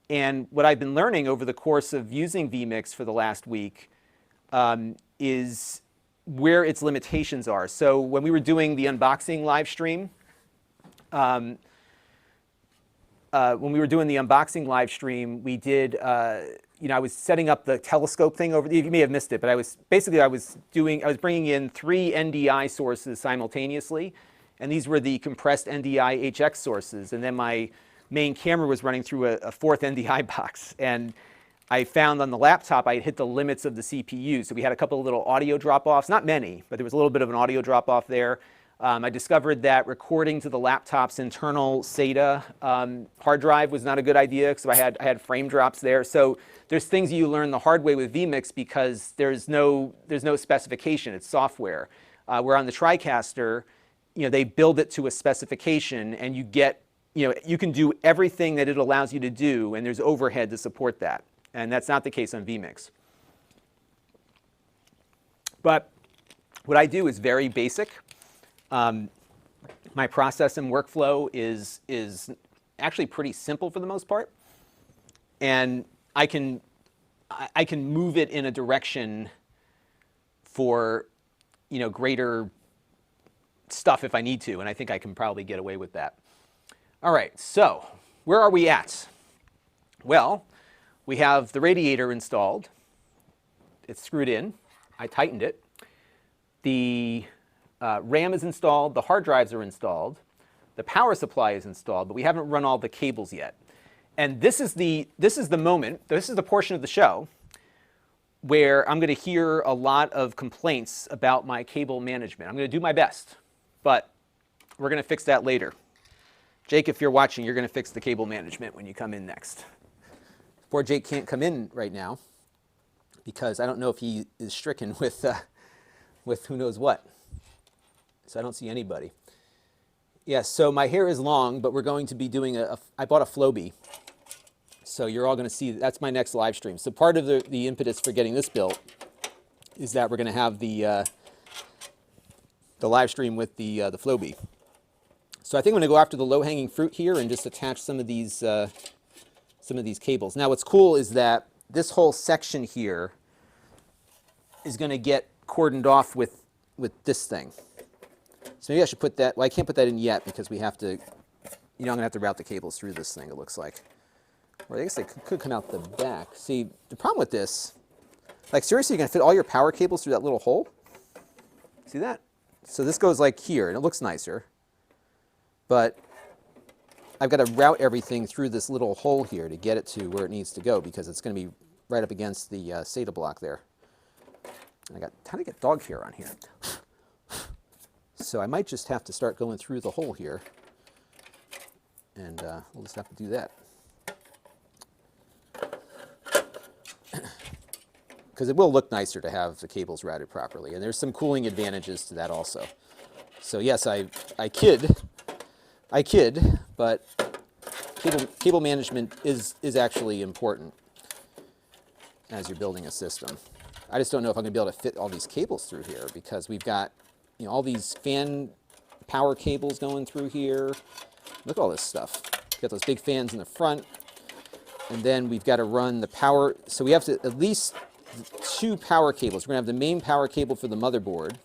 And what I've been learning over the course of using Vmix for the last week is where its limitations are. So when we were doing the unboxing live stream, we did, you know, I was setting up the telescope thing over. You may have missed it, but I was bringing in 3 NDI sources simultaneously, and these were the compressed NDI HX sources, and then my main camera was running through a 4th NDI box, and I found on the laptop I had hit the limits of the CPU, so we had a couple of little audio drop-offs, not many, but there was a little bit of an audio drop-off there. I discovered that recording to the laptop's internal SATA hard drive was not a good idea, because I had frame drops there. So there's things you learn the hard way with Vmix, because there's no specification. It's software. Where on the TriCaster, you know, they build it to a specification, and you get, you know, you can do everything that it allows you to do, and there's overhead to support that. And that's not the case on Vmix. But what I do is very basic. My process and workflow is actually pretty simple for the most part, and I can move it in a direction for, you know, greater stuff if I need to, and I think I can probably get away with that. All right, so where are we at? Well, we have the radiator installed. It's screwed in. I tightened it. The RAM is installed, the hard drives are installed, the power supply is installed, but we haven't run all the cables yet. And this is the moment, this is the portion of the show where I'm going to hear a lot of complaints about my cable management. I'm going to do my best, but we're going to fix that later. Jake, if you're watching, you're going to fix the cable management when you come in next. Poor Jake can't come in right now because I don't know if he is stricken with who knows what. So I don't see anybody. Yes, so my hair is long, but we're going to be doing I bought a Flowbee. So you're all going to see, that's my next live stream. So part of the impetus for getting this built is that we're going to have the live stream with the Flowbee. So I think I'm going to go after the low-hanging fruit here and just attach some of these cables. Now what's cool is that this whole section here is going to get cordoned off with this thing. So maybe I should put that, well, I can't put that in yet because we have to, you know, I'm going to have to route the cables through this thing, it looks like. Or I guess they could come out the back. See, the problem with this, like seriously, you're going to fit all your power cables through that little hole? See that? So this goes like here, and it looks nicer. But I've got to route everything through this little hole here to get it to where it needs to go because it's going to be right up against the SATA block there. And I got time to get dog hair on here. So I might just have to start going through the hole here. And we'll just have to do that. because it will look nicer to have the cables routed properly. And there's some cooling advantages to that also. So yes, I kid, but cable management is actually important as you're building a system. I just don't know if I'm going to be able to fit all these cables through here, because we've got, you know, all these fan power cables going through here. Look at all this stuff. We've got those big fans in the front, and then we've got to run the power. So we have to at least 2 power cables. We're going to have the main power cable for the motherboard.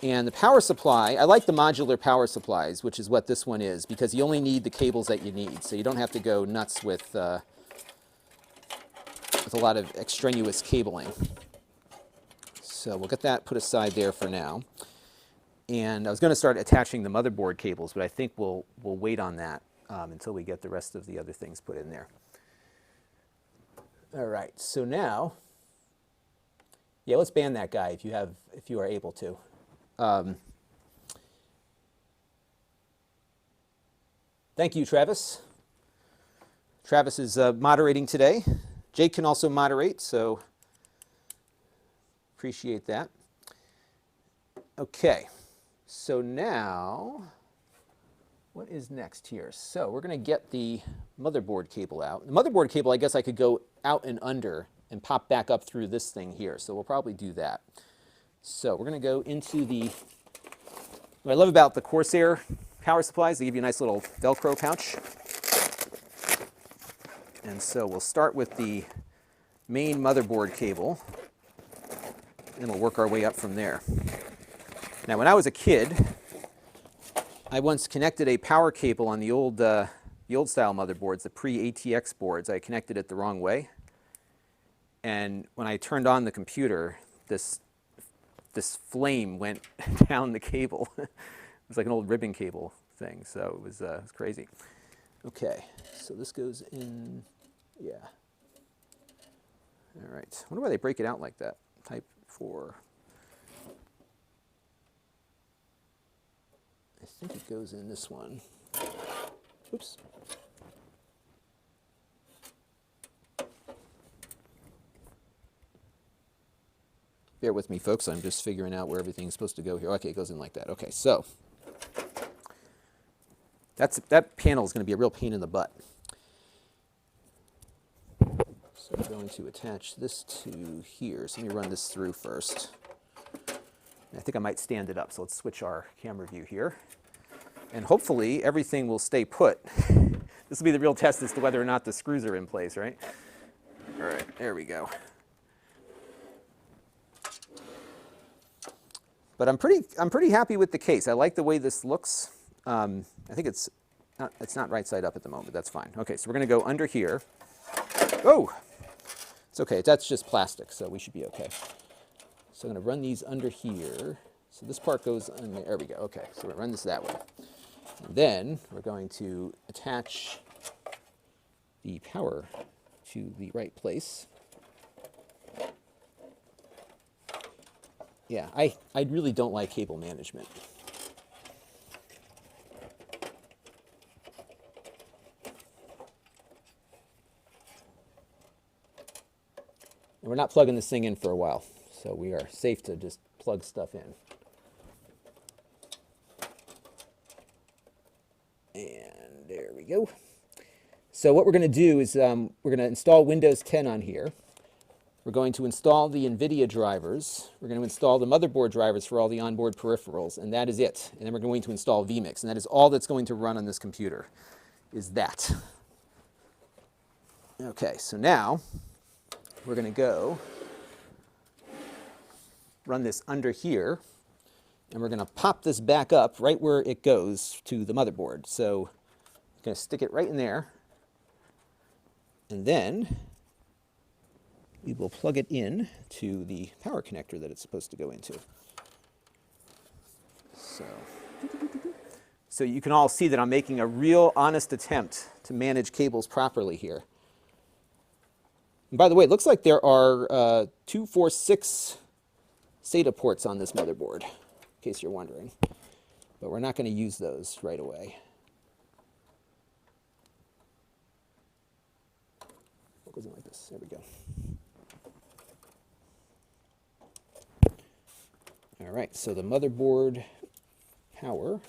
And the power supply, I like the modular power supplies, which is what this one is, because you only need the cables that you need. So you don't have to go nuts with a lot of extraneous cabling. So we'll get that put aside there for now. And I was going to start attaching the motherboard cables, but I think we'll wait on that until we get the rest of the other things put in there. All right, so now, yeah, let's ban that guy if you are able to. Thank you, Travis. Travis is moderating today. Jake can also moderate, so appreciate that. Okay, so now, what is next here? So we're going to get the motherboard cable out. The motherboard cable, I guess I could go out and under and pop back up through this thing here, so we'll probably do that. So we're going to go into the, what I love about the Corsair power supplies, they give you a nice little Velcro pouch. And so we'll start with the main motherboard cable, and we'll work our way up from there. Now, when I was a kid, I once connected a power cable on the old style motherboards, the pre-ATX boards. I connected it the wrong way, and when I turned on the computer, this flame went down the cable. It was like an old ribbon cable thing, so it was crazy. Okay, so this goes in, yeah. All right, I wonder why they break it out like that. Type 4. I think it goes in this one. Oops. Bear with me, folks. I'm just figuring out where everything's supposed to go here. Okay, it goes in like that. Okay, so that panel is going to be a real pain in the butt. So I'm going to attach this to here. So let me run this through first. I think I might stand it up. So let's switch our camera view here. And hopefully everything will stay put. This will be the real test as to whether or not the screws are in place, right? All right, there we go. But I'm pretty happy with the case. I like the way this looks. I think it's not right side up at the moment. That's fine. Okay, so we're going to go under here. Oh, it's okay. That's just plastic, so we should be okay. So I'm going to run these under here. So this part goes in there. There we go. Okay, so we're going to run this that way. And then we're going to attach the power to the right place. Yeah, I really don't like cable management. And we're not plugging this thing in for a while, so we are safe to just plug stuff in. And there we go. So what we're going to do is we're going to install Windows 10 on here. We're going to install the NVIDIA drivers. We're going to install the motherboard drivers for all the onboard peripherals, and that is it. And then we're going to install Vmix, and that is all that's going to run on this computer, is that. Okay, so now we're going to go run this under here, and we're going to pop this back up right where it goes to the motherboard. So I'm going to stick it right in there, and then we will plug it in to the power connector that it's supposed to go into. So you can all see that I'm making a real honest attempt to manage cables properly here. And by the way, it looks like there are 2, 4, 6 SATA ports on this motherboard, in case you're wondering. But we're not going to use those right away. We'll goes in like this. There we go. All right, so the motherboard power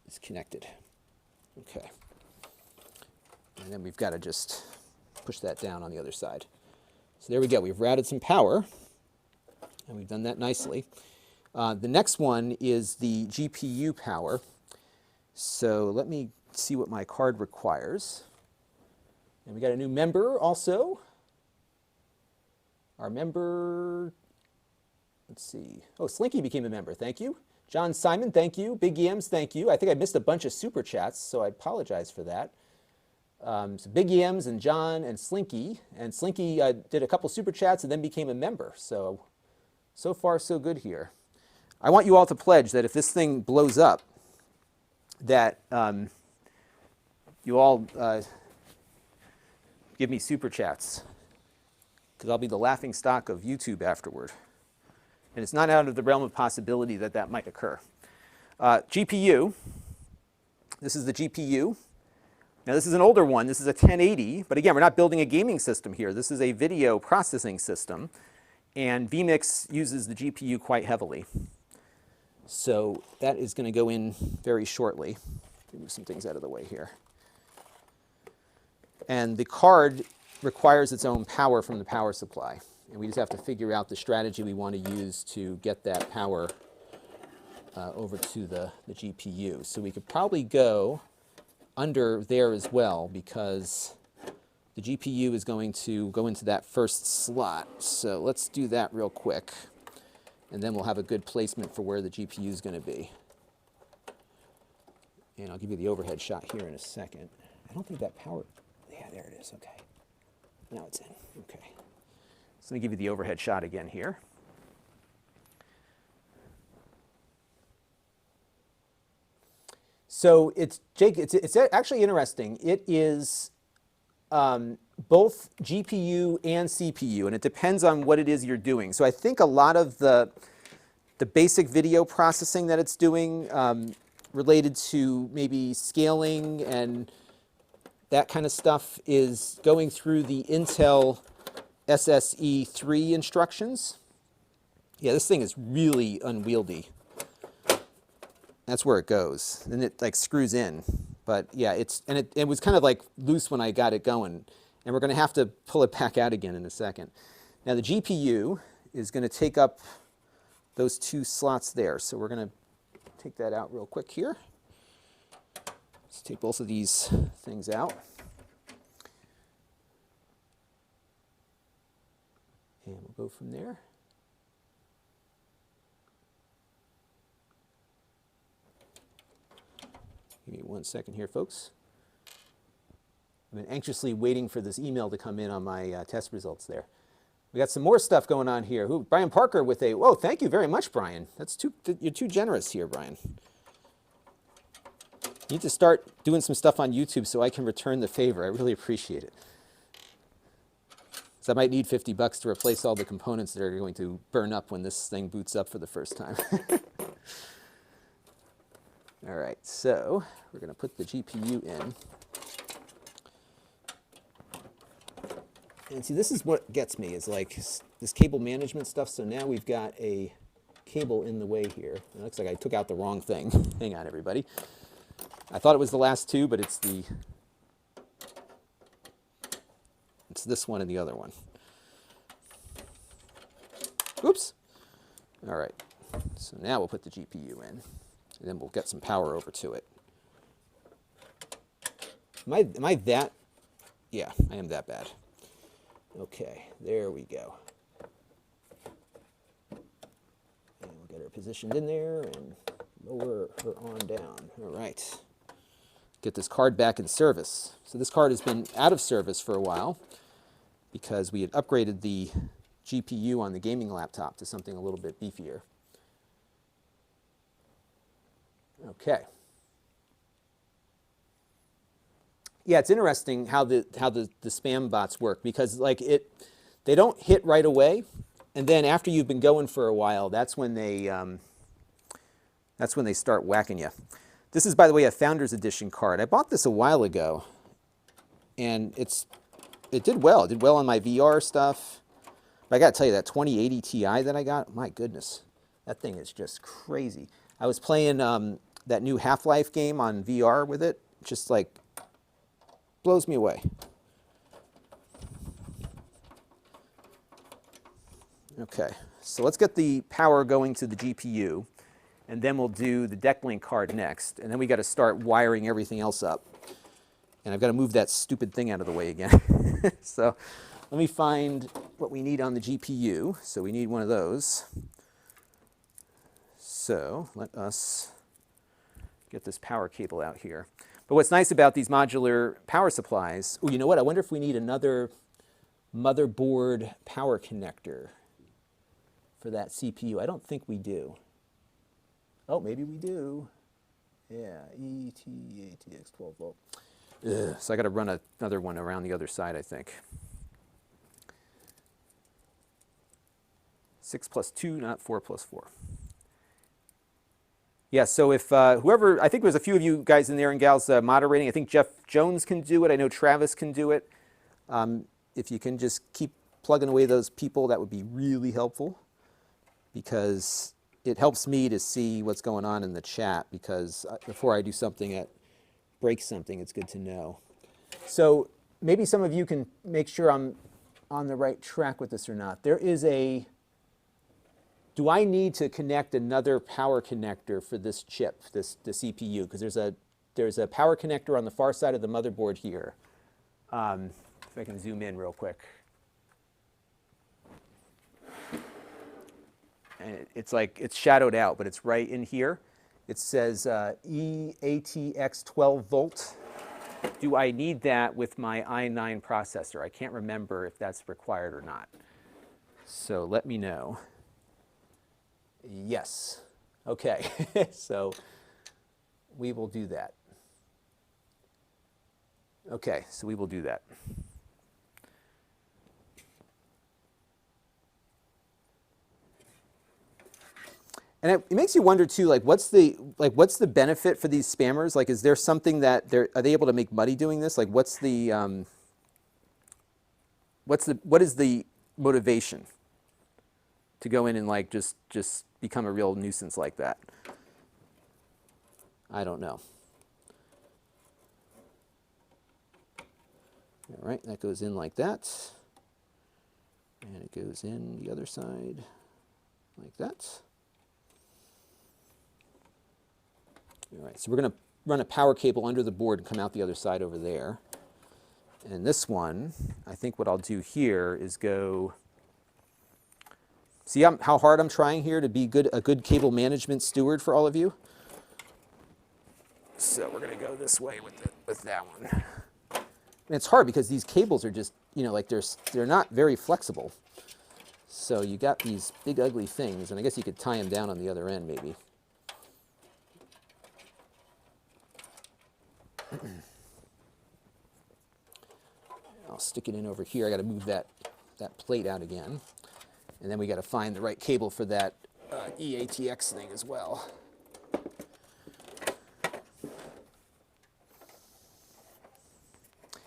is connected. Okay. And then we've got to just push that down on the other side. So there we go. We've routed some power, and we've done that nicely. The next one is the GPU power. So let me see what my card requires. And we got a new member also. Our member, let's see. Oh, Slinky became a member. Thank you. John Simon, thank you. Big Yams, thank you. I think I missed a bunch of super chats, so I apologize for that. So Big Yams and John and Slinky. And Slinky did a couple super chats and then became a member. So far, so good here. I want you all to pledge that if this thing blows up, that you all give me super chats, because I'll be the laughing stock of YouTube afterward. And it's not out of the realm of possibility that that might occur. GPU, this is the GPU. Now this is an older one, this is a 1080, but again, we're not building a gaming system here. This is a video processing system, and Vmix uses the GPU quite heavily. So that is going to go in very shortly. Move some things out of the way here. And the card requires its own power from the power supply. And we just have to figure out the strategy we want to use to get that power over to the GPU. So we could probably go under there as well, because the GPU is going to go into that first slot. So let's do that real quick. And then we'll have a good placement for where the GPU is going to be. And I'll give you the overhead shot here in a second. I don't think that power, yeah, there it is, okay. Now it's in, okay. So let me give you the overhead shot again here. So Jake, it's actually interesting. It is both GPU and CPU, and it depends on what it is you're doing. So I think a lot of the basic video processing that it's doing related to maybe scaling and that kind of stuff is going through the Intel SSE 3 instructions. Yeah, this thing is really unwieldy. That's where it goes. Then it like screws in. But yeah, it was kind of like loose when I got it going. And we're going to have to pull it back out again in a second. Now the GPU is going to take up those two slots there. So we're going to take that out real quick here. Let's take both of these things out. And we'll go from there. Give me 1 second here, folks. I've been anxiously waiting for this email to come in on my test results there. We got some more stuff going on here. Brian Parker with a, whoa, thank you very much, Brian. You're too generous here, Brian. You need to start doing some stuff on YouTube so I can return the favor. I really appreciate it. So I might need $50 to replace all the components that are going to burn up when this thing boots up for the first time. All right, so we're going to put the GPU in. And see, this is what gets me, is like this cable management stuff. So now we've got a cable in the way here. It looks like I took out the wrong thing. Hang on, everybody. I thought it was the last two, but it's this one and the other one. Oops. All right, so now we'll put the GPU in, and then we'll get some power over to it. Am I that? Yeah, I am that bad. Okay, there we go. And we'll get her positioned in there and lower her on down. All right. Get this card back in service. So this card has been out of service for a while because we had upgraded the GPU on the gaming laptop to something a little bit beefier. Okay. Yeah, it's interesting how the spam bots work, because like they don't hit right away, and then after you've been going for a while, that's when they start whacking you. This is, by the way, a Founders Edition card. I bought this a while ago, and it did well. It did well on my VR stuff. But I got to tell you, that 2080 Ti that I got, my goodness, that thing is just crazy. I was playing that new Half-Life game on VR with it. Just like blows me away. Okay, so let's get the power going to the GPU, and then we'll do the DeckLink card next, and then we got to start wiring everything else up. And I've got to move that stupid thing out of the way again. So let me find what we need on the GPU. So we need one of those. So let us get this power cable out here. But what's nice about these modular power supplies, oh, you know what? I wonder if we need another motherboard power connector for that CPU. I don't think we do. Oh, maybe we do. Yeah, ATX 12 volt. Ugh, so I got to run another one around the other side, I think. 6 plus 2, not 4 plus 4. Yeah, so if whoever, I think there's a few of you guys in there and gals moderating. I think Jeff Jones can do it. I know Travis can do it. If you can just keep plugging away those people, that would be really helpful, because it helps me to see what's going on in the chat, because before I do something that breaks something, it's good to know. So maybe some of you can make sure I'm on the right track with this or not. There is a, do I need to connect another power connector for this chip, the CPU? Because there's a power connector on the far side of the motherboard here. If I can zoom in real quick. And it's like, it's shadowed out, but it's right in here. It says ATX 12 volt. Do I need that with my i9 processor? I can't remember if that's required or not. So let me know. Yes. Okay. So we will do that. Okay, so we will do that. And it makes you wonder too, like what's the benefit for these spammers? Like, is there something that are they able to make money doing this? Like, what is the motivation to go in and like just become a real nuisance like that? I don't know. All right, that goes in like that, and it goes in the other side like that. All right, so we're going to run a power cable under the board and come out the other side over there. And this one, I think what I'll do here is go, see how hard I'm trying here to be a good cable management steward for all of you? So we're going to go this way with that one. And it's hard because these cables are just, you know, like they're not very flexible. So you got these big ugly things, and I guess you could tie them down on the other end maybe. I'll stick it in over here. I got to move that plate out again. And then we got to find the right cable for that EATX thing as well.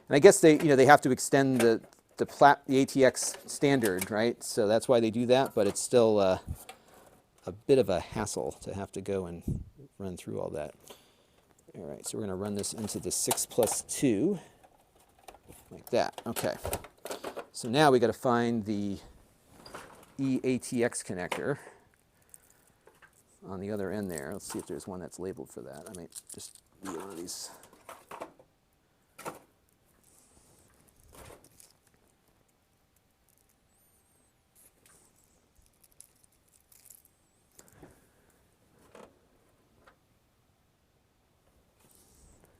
And I guess they have to extend the ATX standard, right? So that's why they do that, but it's still a bit of a hassle to have to go and run through all that. All right, so we're going to run this into the 6 plus 2, like that. Okay. So now we got to find the EATX connector on the other end there. Let's see if there's one that's labeled for that. I might just be one of these.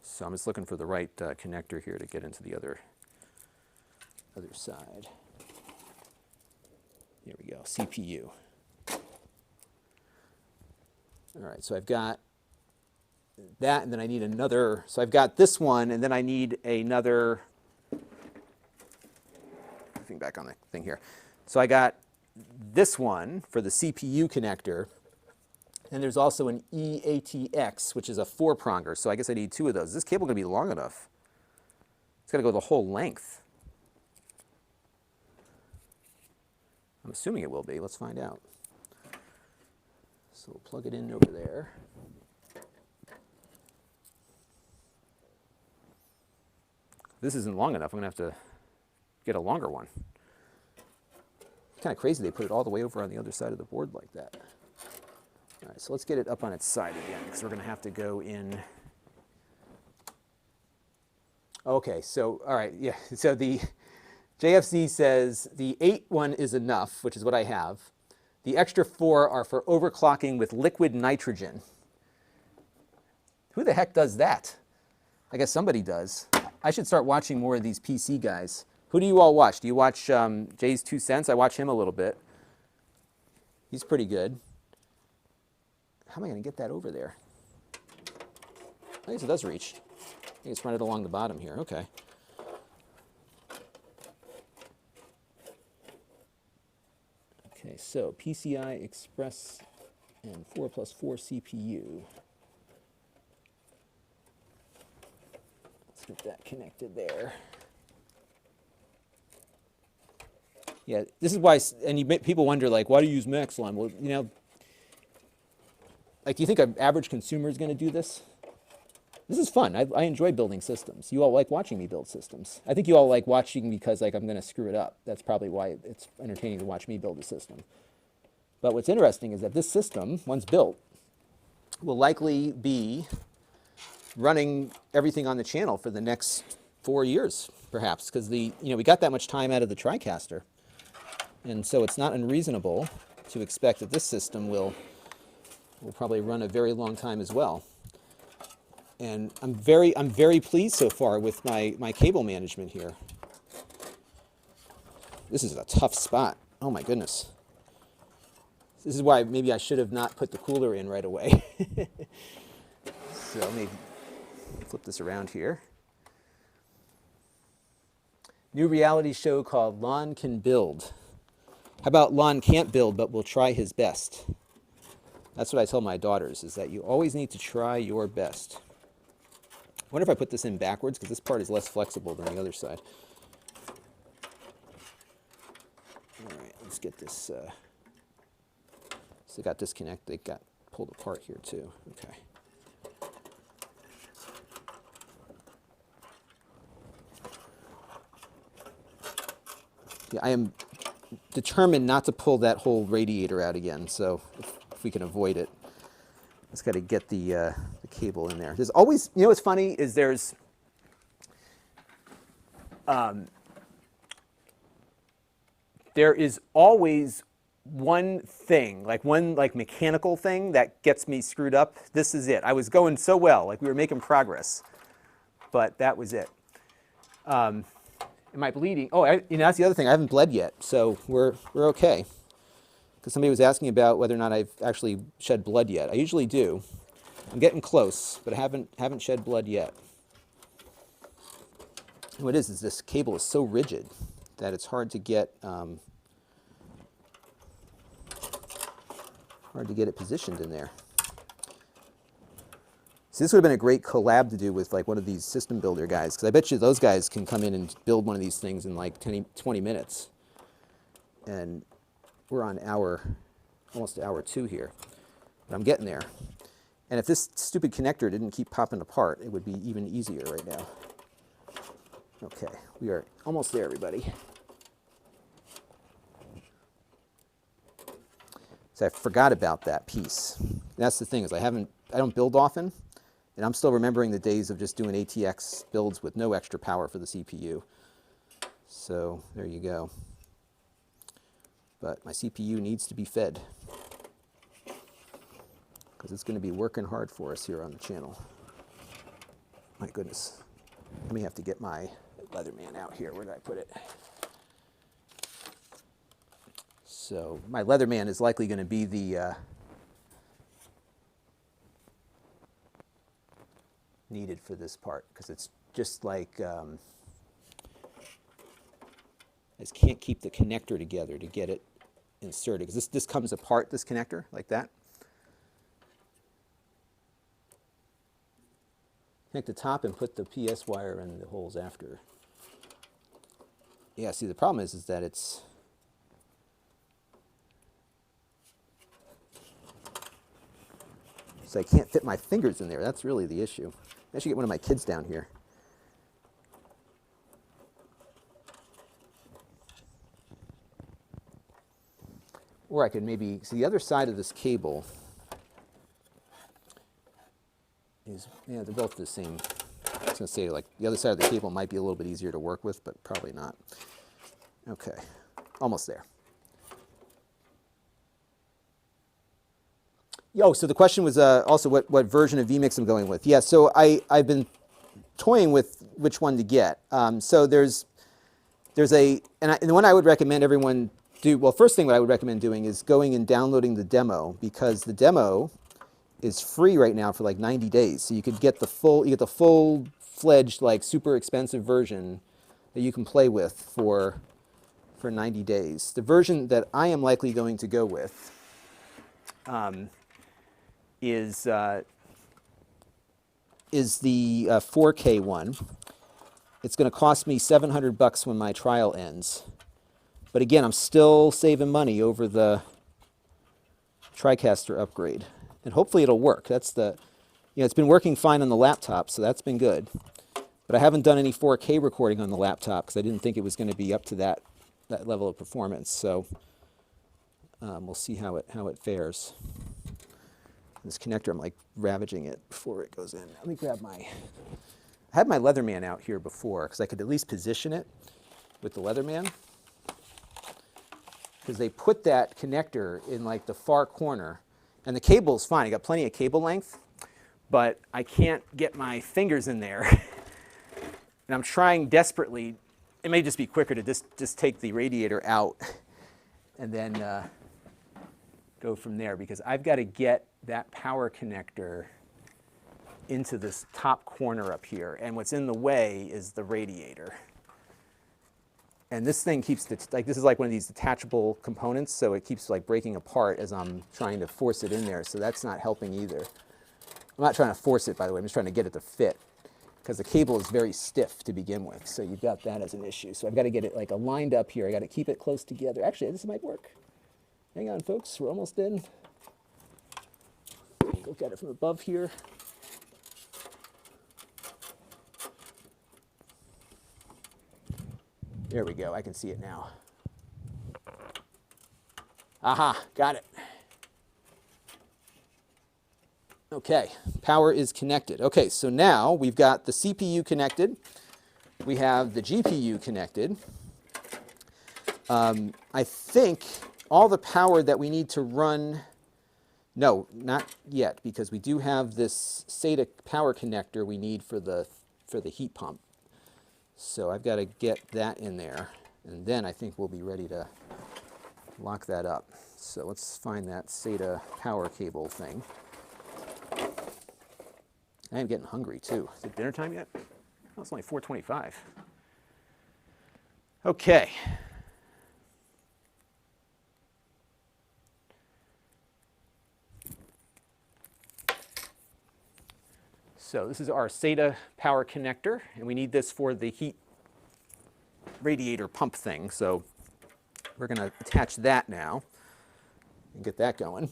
So I'm just looking for the right connector here to get into the other side. Here we go, CPU. All right, so I've got that, and then I need another. So I've got this one, and then I need another. Moving back on the thing here. So I got this one for the CPU connector. And there's also an EATX, which is a 4-pronger. So I guess I need 2 of those. Is this cable going to be long enough? It's got to go the whole length. I'm assuming it will be. Let's find out. So we'll plug it in over there. This isn't long enough. I'm going to have to get a longer one. It's kind of crazy they put it all the way over on the other side of the board like that. All right, so let's get it up on its side again, because we're going to have to go in. Okay, so, all right, yeah. So the JFC says the 8 one is enough, which is what I have. The extra 4 are for overclocking with liquid nitrogen. Who the heck does that? I guess somebody does. I should start watching more of these PC guys. Who do you all watch? Do you watch Jay's 2 Cents? I watch him a little bit. He's pretty good. How am I going to get that over there? I guess it does reach. I just run it along the bottom here. Okay. Okay, so PCI Express and 4+4 CPU. Let's get that connected there. Yeah, this is why, and people wonder, like, why do you use Maxline? Well, you know, like, do you think an average consumer is going to do this? This is fun. I enjoy building systems. You all like watching me build systems. I think you all like watching because, like, I'm going to screw it up. That's probably why it's entertaining to watch me build a system. But what's interesting is that this system, once built, will likely be running everything on the channel for the next 4 years, perhaps, because we got that much time out of the TriCaster. And so it's not unreasonable to expect that this system will probably run a very long time as well. And I'm very pleased so far with my cable management here. This is a tough spot. Oh my goodness. This is why maybe I should have not put the cooler in right away. So let me flip this around here. New reality show called Lon Can Build. How about Lon can't build, but will try his best? That's what I tell my daughters, is that you always need to try your best. I wonder if I put this in backwards, because this part is less flexible than the other side. All right, let's get this. So it got disconnected. It got pulled apart here too. Okay. Yeah, I am determined not to pull that whole radiator out again. So if we can avoid it, just got to get the cable in there. There's always, you know, what's funny is there is always one thing, like one mechanical thing that gets me screwed up. This is it. I was going so well, like we were making progress, but that was it. Am I bleeding? Oh, that's the other thing. I haven't bled yet, so we're okay. Because somebody was asking about whether or not I've actually shed blood yet. I usually do. I'm getting close, but I haven't shed blood yet. And what it is this cable is so rigid that it's hard to get it positioned in there. So this would have been a great collab to do with like one of these system builder guys, because I bet you those guys can come in and build one of these things in like 20 minutes. And we're on almost hour 2 here, but I'm getting there. And if this stupid connector didn't keep popping apart, it would be even easier right now. Okay, we are almost there, everybody. So I forgot about that piece. That's the thing, is I don't build often, and I'm still remembering the days of just doing ATX builds with no extra power for the CPU. So there you go. But my CPU needs to be fed, because it's going to be working hard for us here on the channel. My goodness. Let me have to get my Leatherman out here. Where did I put it? So my Leatherman is likely going to be the needed for this part, because it's just like I just can't keep the connector together to get it inserted, because this comes apart, this connector, like that. Connect the top and put the PS wire in the holes after. Yeah, see, the problem is that it's... So I can't fit my fingers in there. That's really the issue. I should get one of my kids down here. Or I could maybe, see the other side of this cable is, yeah, they're both the same. I was going to say, like, the other side of the cable might be a little bit easier to work with, but probably not. Okay, almost there. Oh, so the question was also what version of Vmix I'm going with. Yeah, so I've been toying with which one to get. So there's a, and the one I would recommend everyone do, well, first thing what I would recommend doing is going and downloading the demo, because the demo is free right now for like 90 days. So you could get the full-fledged, like, super expensive version that you can play with for 90 days. The version that I am likely going to go with is the 4K one. It's going to cost me $700 when my trial ends. But again, I'm still saving money over the TriCaster upgrade. And hopefully it'll work. That's the, it's been working fine on the laptop, so that's been good. But I haven't done any 4K recording on the laptop because I didn't think it was going to be up to that level of performance. So we'll see how it fares. This connector, I'm like ravaging it before it goes in. Let me grab I had my Leatherman out here before because I could at least position it with the Leatherman. Because they put that connector in like the far corner, and the cable is fine. I got plenty of cable length, but I can't get my fingers in there. And I'm trying desperately. It may just be quicker to just take the radiator out and then go from there, because I've got to get that power connector into this top corner up here, and what's in the way is the radiator. And this thing keeps, this is like one of these detachable components, so it keeps like breaking apart as I'm trying to force it in there, so that's not helping either. I'm not trying to force it, by the way, I'm just trying to get it to fit, because the cable is very stiff to begin with, so you've got that as an issue. So I've got to get it like aligned up here. I got to keep it close together. Actually, this might work. Hang on, folks, we're almost in. Look at it from above here. There we go, I can see it now. Aha, got it. Okay, power is connected. Okay, so now we've got the CPU connected. We have the GPU connected. I think all the power that we need to run, no, not yet, because we do have this SATA power connector we need for the heat pump. So I've got to get that in there, and then I think we'll be ready to lock that up. So let's find that SATA power cable thing. I am getting hungry too. Is it dinner time yet? Oh, it's only 4:25. Okay. So this is our SATA power connector, and we need this for the heat radiator pump thing. So we're going to attach that now and get that going.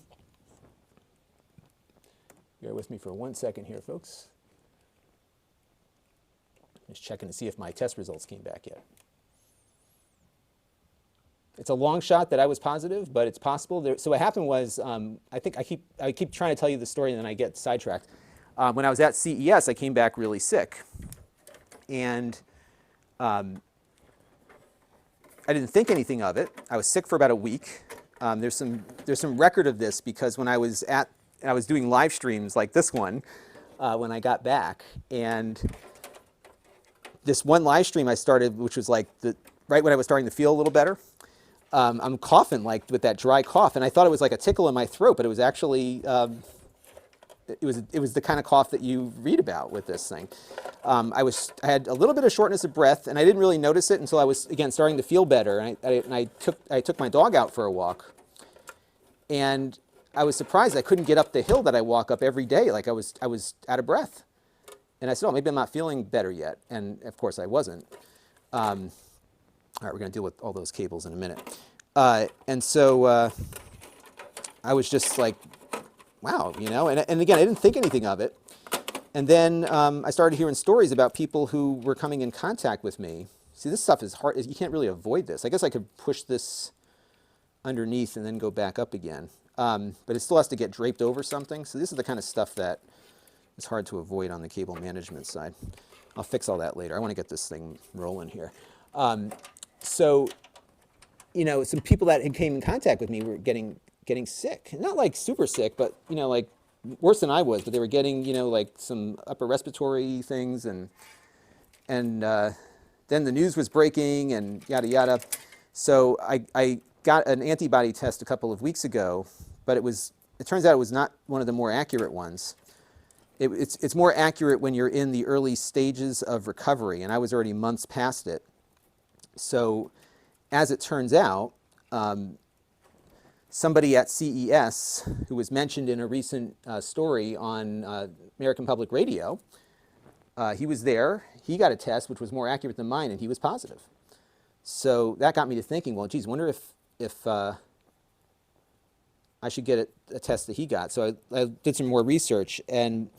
Bear with me for 1 second here, folks. Just checking to see if my test results came back yet. It's a long shot that I was positive, but it's possible. So what happened was, I think I keep trying to tell you the story and then I get sidetracked. When I was at CES, I came back really sick, and I didn't think anything of it. I was sick for about a week. There's some record of this, because when I was doing live streams like this one when I got back, and this one live stream I started, which was like right when I was starting to feel a little better, I'm coughing like with that dry cough, and I thought it was like a tickle in my throat, but it was actually it was the kind of cough that you read about with this thing. I had a little bit of shortness of breath, and I didn't really notice it until I was again starting to feel better. And I took my dog out for a walk, and I was surprised I couldn't get up the hill that I walk up every day. Like I was out of breath, and I said, "Oh, maybe I'm not feeling better yet." And of course, I wasn't. All right, we're going to deal with all those cables in a minute. And so I was just like, wow, you know, and again, I didn't think anything of it. And then I started hearing stories about people who were coming in contact with me. See, this stuff is hard. You can't really avoid this. I guess I could push this underneath and then go back up again. But it still has to get draped over something. So this is the kind of stuff that is hard to avoid on the cable management side. I'll fix all that later. I want to get this thing rolling here. So, you know, some people that came in contact with me were getting sick. Not like super sick, but, you know, like worse than I was. But they were getting, you know, like some upper respiratory things. And then the news was breaking and yada, yada. So I got an antibody test a couple of weeks ago, but it turns out it was not one of the more accurate ones. It's more accurate when you're in the early stages of recovery, and I was already months past it. So as it turns out, somebody at CES, who was mentioned in a recent story on American Public Radio, he was there. He got a test which was more accurate than mine, and he was positive. So that got me to thinking, well, geez, wonder if I should get a test that he got. So I did some more research, and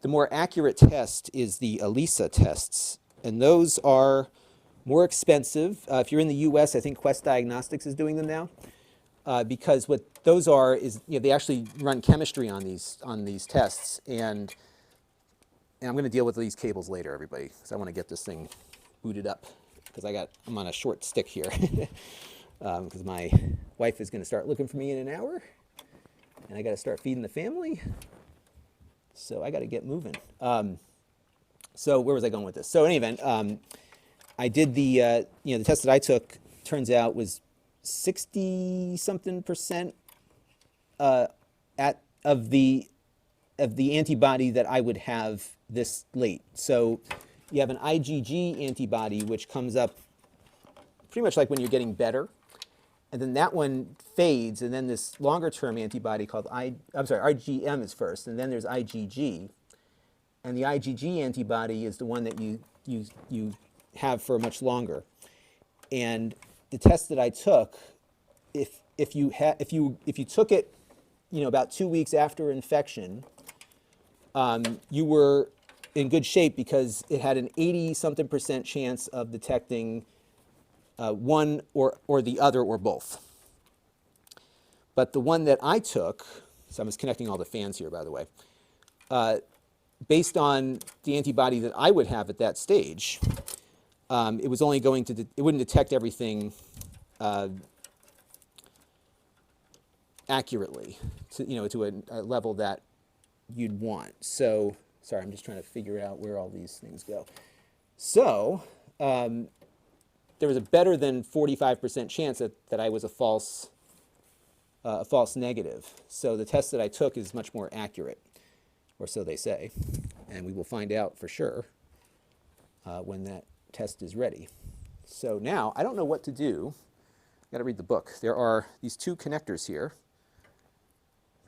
the more accurate test is the ELISA tests, and those are more expensive. If you're in the U.S., I think Quest Diagnostics is doing them now, because what those are is, you know, they actually run chemistry on these tests, and I'm going to deal with these cables later, everybody, because I want to get this thing booted up, because I'm on a short stick here, because my wife is going to start looking for me in an hour, and I got to start feeding the family, so I got to get moving. So where was I going with this? So in any event, I did the test that I took. Turns out was 60-something% of the antibody that I would have this late. So you have an IgG antibody, which comes up pretty much like when you're getting better. And then that one fades, and then this longer-term antibody called IgM is first, and then there's IgG. And the IgG antibody is the one that you have for much longer. And the test that I took, if you took it, you know, about 2 weeks after infection, you were in good shape because it had an 80-something% chance of detecting one or the other or both. But the one that I took, so I'm just connecting all the fans here, by the way, based on the antibody that I would have at that stage, it was only going to, it wouldn't detect everything accurately, to a level that you'd want. So, sorry, I'm just trying to figure out where all these things go. So, there was a better than 45% chance that I was a false negative. So the test that I took is much more accurate, or so they say. And we will find out for sure when that test is ready. So now, I don't know what to do. I've got to read the book. There are these two connectors here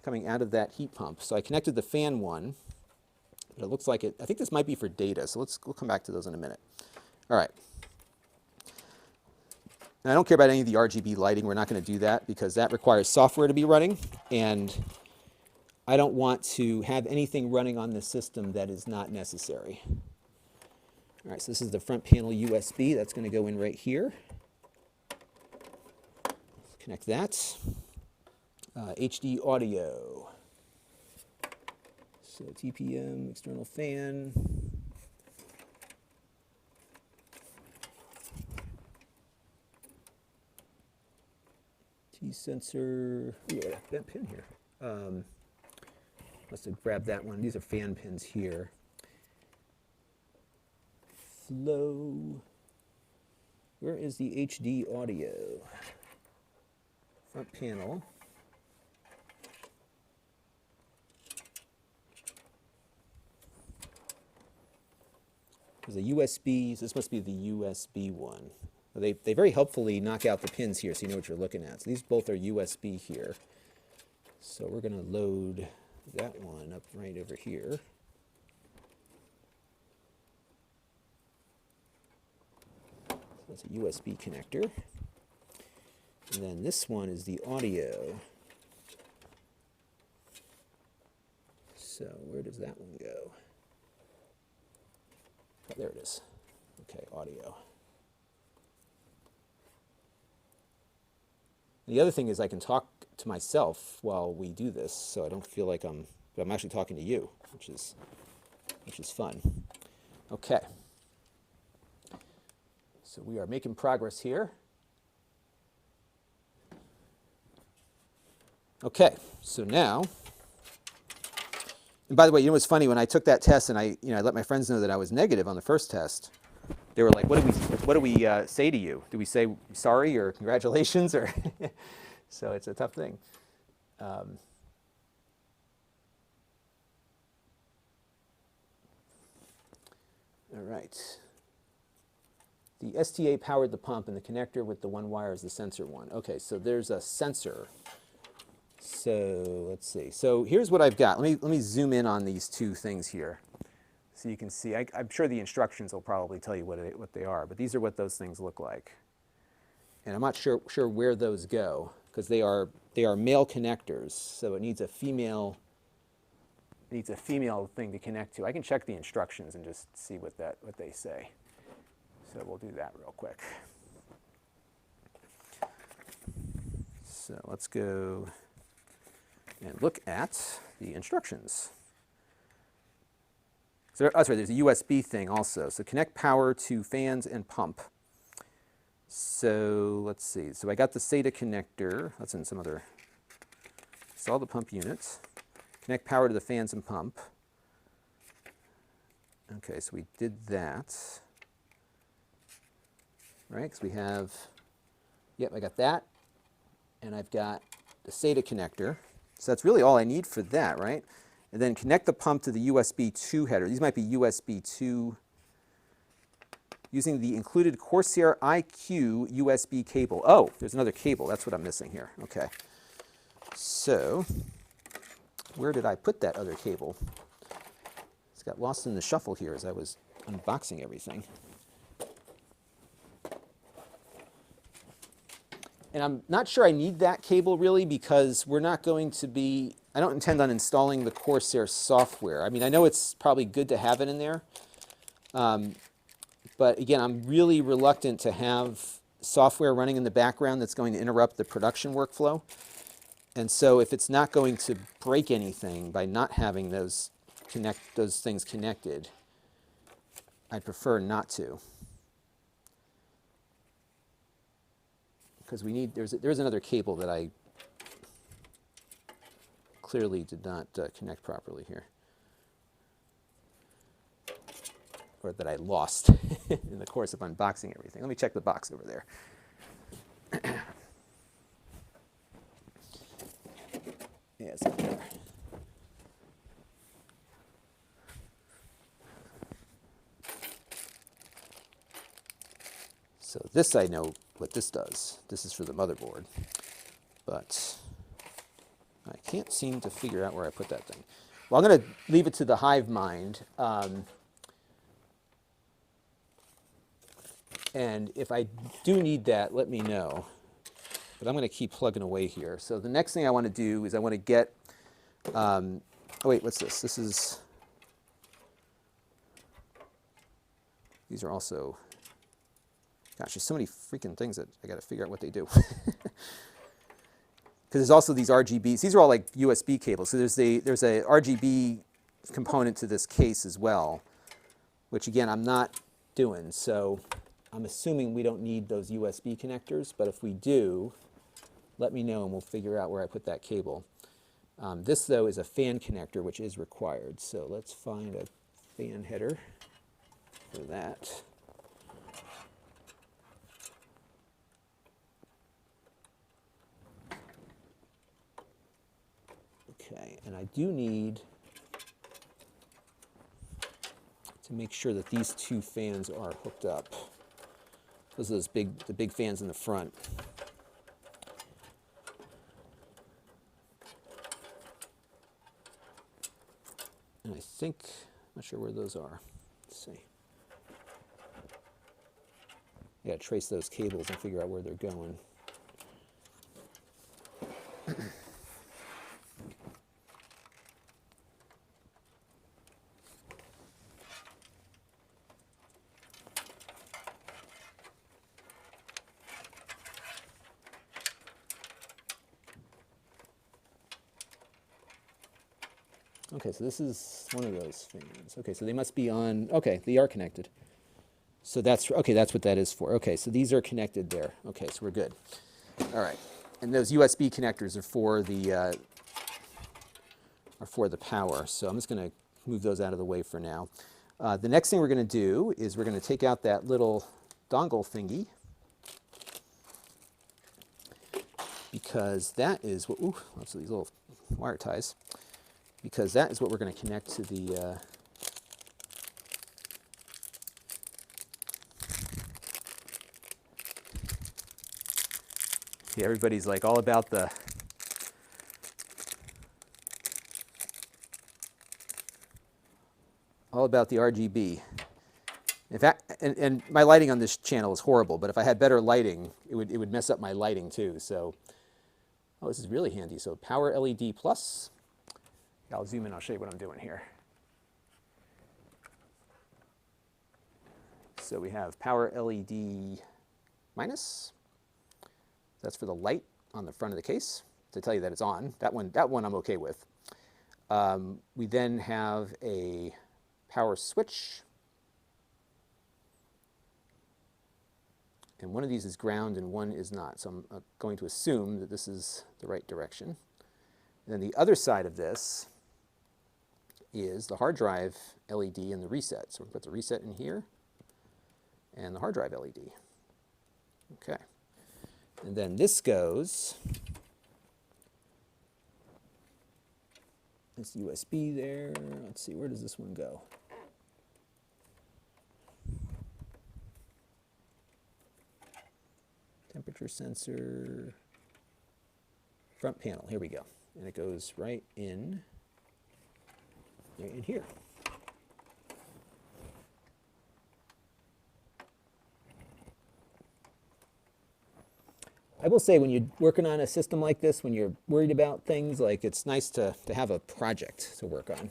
coming out of that heat pump. So I connected the fan one. But it looks like I think this might be for data, so we'll come back to those in a minute. All right. Now, I don't care about any of the RGB lighting. We're not going to do that because that requires software to be running, and I don't want to have anything running on the system that is not necessary. All right, so this is the front panel USB. That's going to go in right here. Connect that. HD audio. So TPM, external fan. T-sensor. Oh, yeah, that pin here. Must have grabbed that one. These are fan pins here. Flow. Where is the HD audio? Front panel. There's a USB. So this must be the USB one. They very helpfully knock out the pins here so you know what you're looking at. So these both are USB here. So we're going to load that one up right over here. That's a USB connector. And then this one is the audio. So where does that one go? Oh, there it is. Okay, audio. The other thing is I can talk to myself while we do this, so I don't feel like I'm actually talking to you, which is fun. Okay. So we are making progress here. Okay, so now, and by the way, you know what's funny? When I took that test and I let my friends know that I was negative on the first test, they were like, "What do we say to you? Do we say sorry or congratulations or?" So it's a tough thing. All right. The STA powered the pump, and the connector with the one wire is the sensor one. Okay, so there's a sensor. So let's see. So here's what I've got. Let me zoom in on these two things here, so you can see. I'm sure the instructions will probably tell you what they are, but these are what those things look like. And I'm not sure where those go, because they are male connectors. So it needs a female thing to connect to. I can check the instructions and just see what they say. So we'll do that real quick. So let's go and look at the instructions. So, oh, sorry, there's a USB thing also. So connect power to fans and pump. So let's see. So I got the SATA connector. That's in some other. Saw the pump units. Connect power to the fans and pump. Okay, so we did that. Right, because we have, yep, I got that. And I've got the SATA connector. So that's really all I need for that, right? And then connect the pump to the USB 2 header. These might be USB 2 using the included Corsair iQ USB cable. Oh, there's another cable. That's what I'm missing here. Okay. So where did I put that other cable? It's got lost in the shuffle here as I was unboxing everything. And I'm not sure I need that cable really, because we're not going to be, I don't intend on installing the Corsair software. I mean, I know it's probably good to have it in there. But again, I'm really reluctant to have software running in the background that's going to interrupt the production workflow. And so if it's not going to break anything by not having those things connected, I'd prefer not to. Because we need, there's another cable that I clearly did not connect properly here, or that I lost in the course of unboxing everything. Let me check the box over there. Yeah, it's up there. So this I know what this does. This is for the motherboard, but I can't seem to figure out where I put that thing. Well, I'm going to leave it to the hive mind. And if I do need that, let me know. But I'm going to keep plugging away here. So the next thing I want to do is I want to get, oh wait, what's this? This is, these are also, gosh, there's so many freaking things that I got to figure out what they do. Because there's also these RGBs. These are all like USB cables. So there's a RGB component to this case as well, which again, I'm not doing. So I'm assuming we don't need those USB connectors, but if we do, let me know and we'll figure out where I put that cable. This though is a fan connector, which is required. So let's find a fan header for that. Okay, and I do need to make sure that these two fans are hooked up. Those are the big fans in the front. And I think, I'm not sure where those are. Let's see. I got to trace those cables and figure out where they're going. Okay, so this is one of those fans. Okay, so they must be on, okay, they are connected. So that's, okay, that's what that is for. Okay, so these are connected there. Okay, so we're good. All right, and those USB connectors are for the power. So I'm just going to move those out of the way for now. The next thing we're going to do is we're going to take out that little dongle thingy, because that is what, ooh, lots of these little wire ties, because that is what we're going to connect to the yeah, everybody's like all about the RGB. In fact, and my lighting on this channel is horrible, but if I had better lighting, it would mess up my lighting too. So, oh, this is really handy. So power LED plus. I'll zoom in, I'll show you what I'm doing here. So we have power LED minus. That's for the light on the front of the case to tell you that it's on. That one I'm okay with. We then have a power switch. And one of these is ground and one is not. So I'm going to assume that this is the right direction. And then the other side of this is the hard drive LED and the reset. So we'll put the reset in here and the hard drive LED. Okay. And then this goes, it's USB there. Let's see, where does this one go? Temperature sensor, front panel, here we go. And it goes right in here. I will say, when you're working on a system like this, when you're worried about things, like, it's nice to have a project to work on.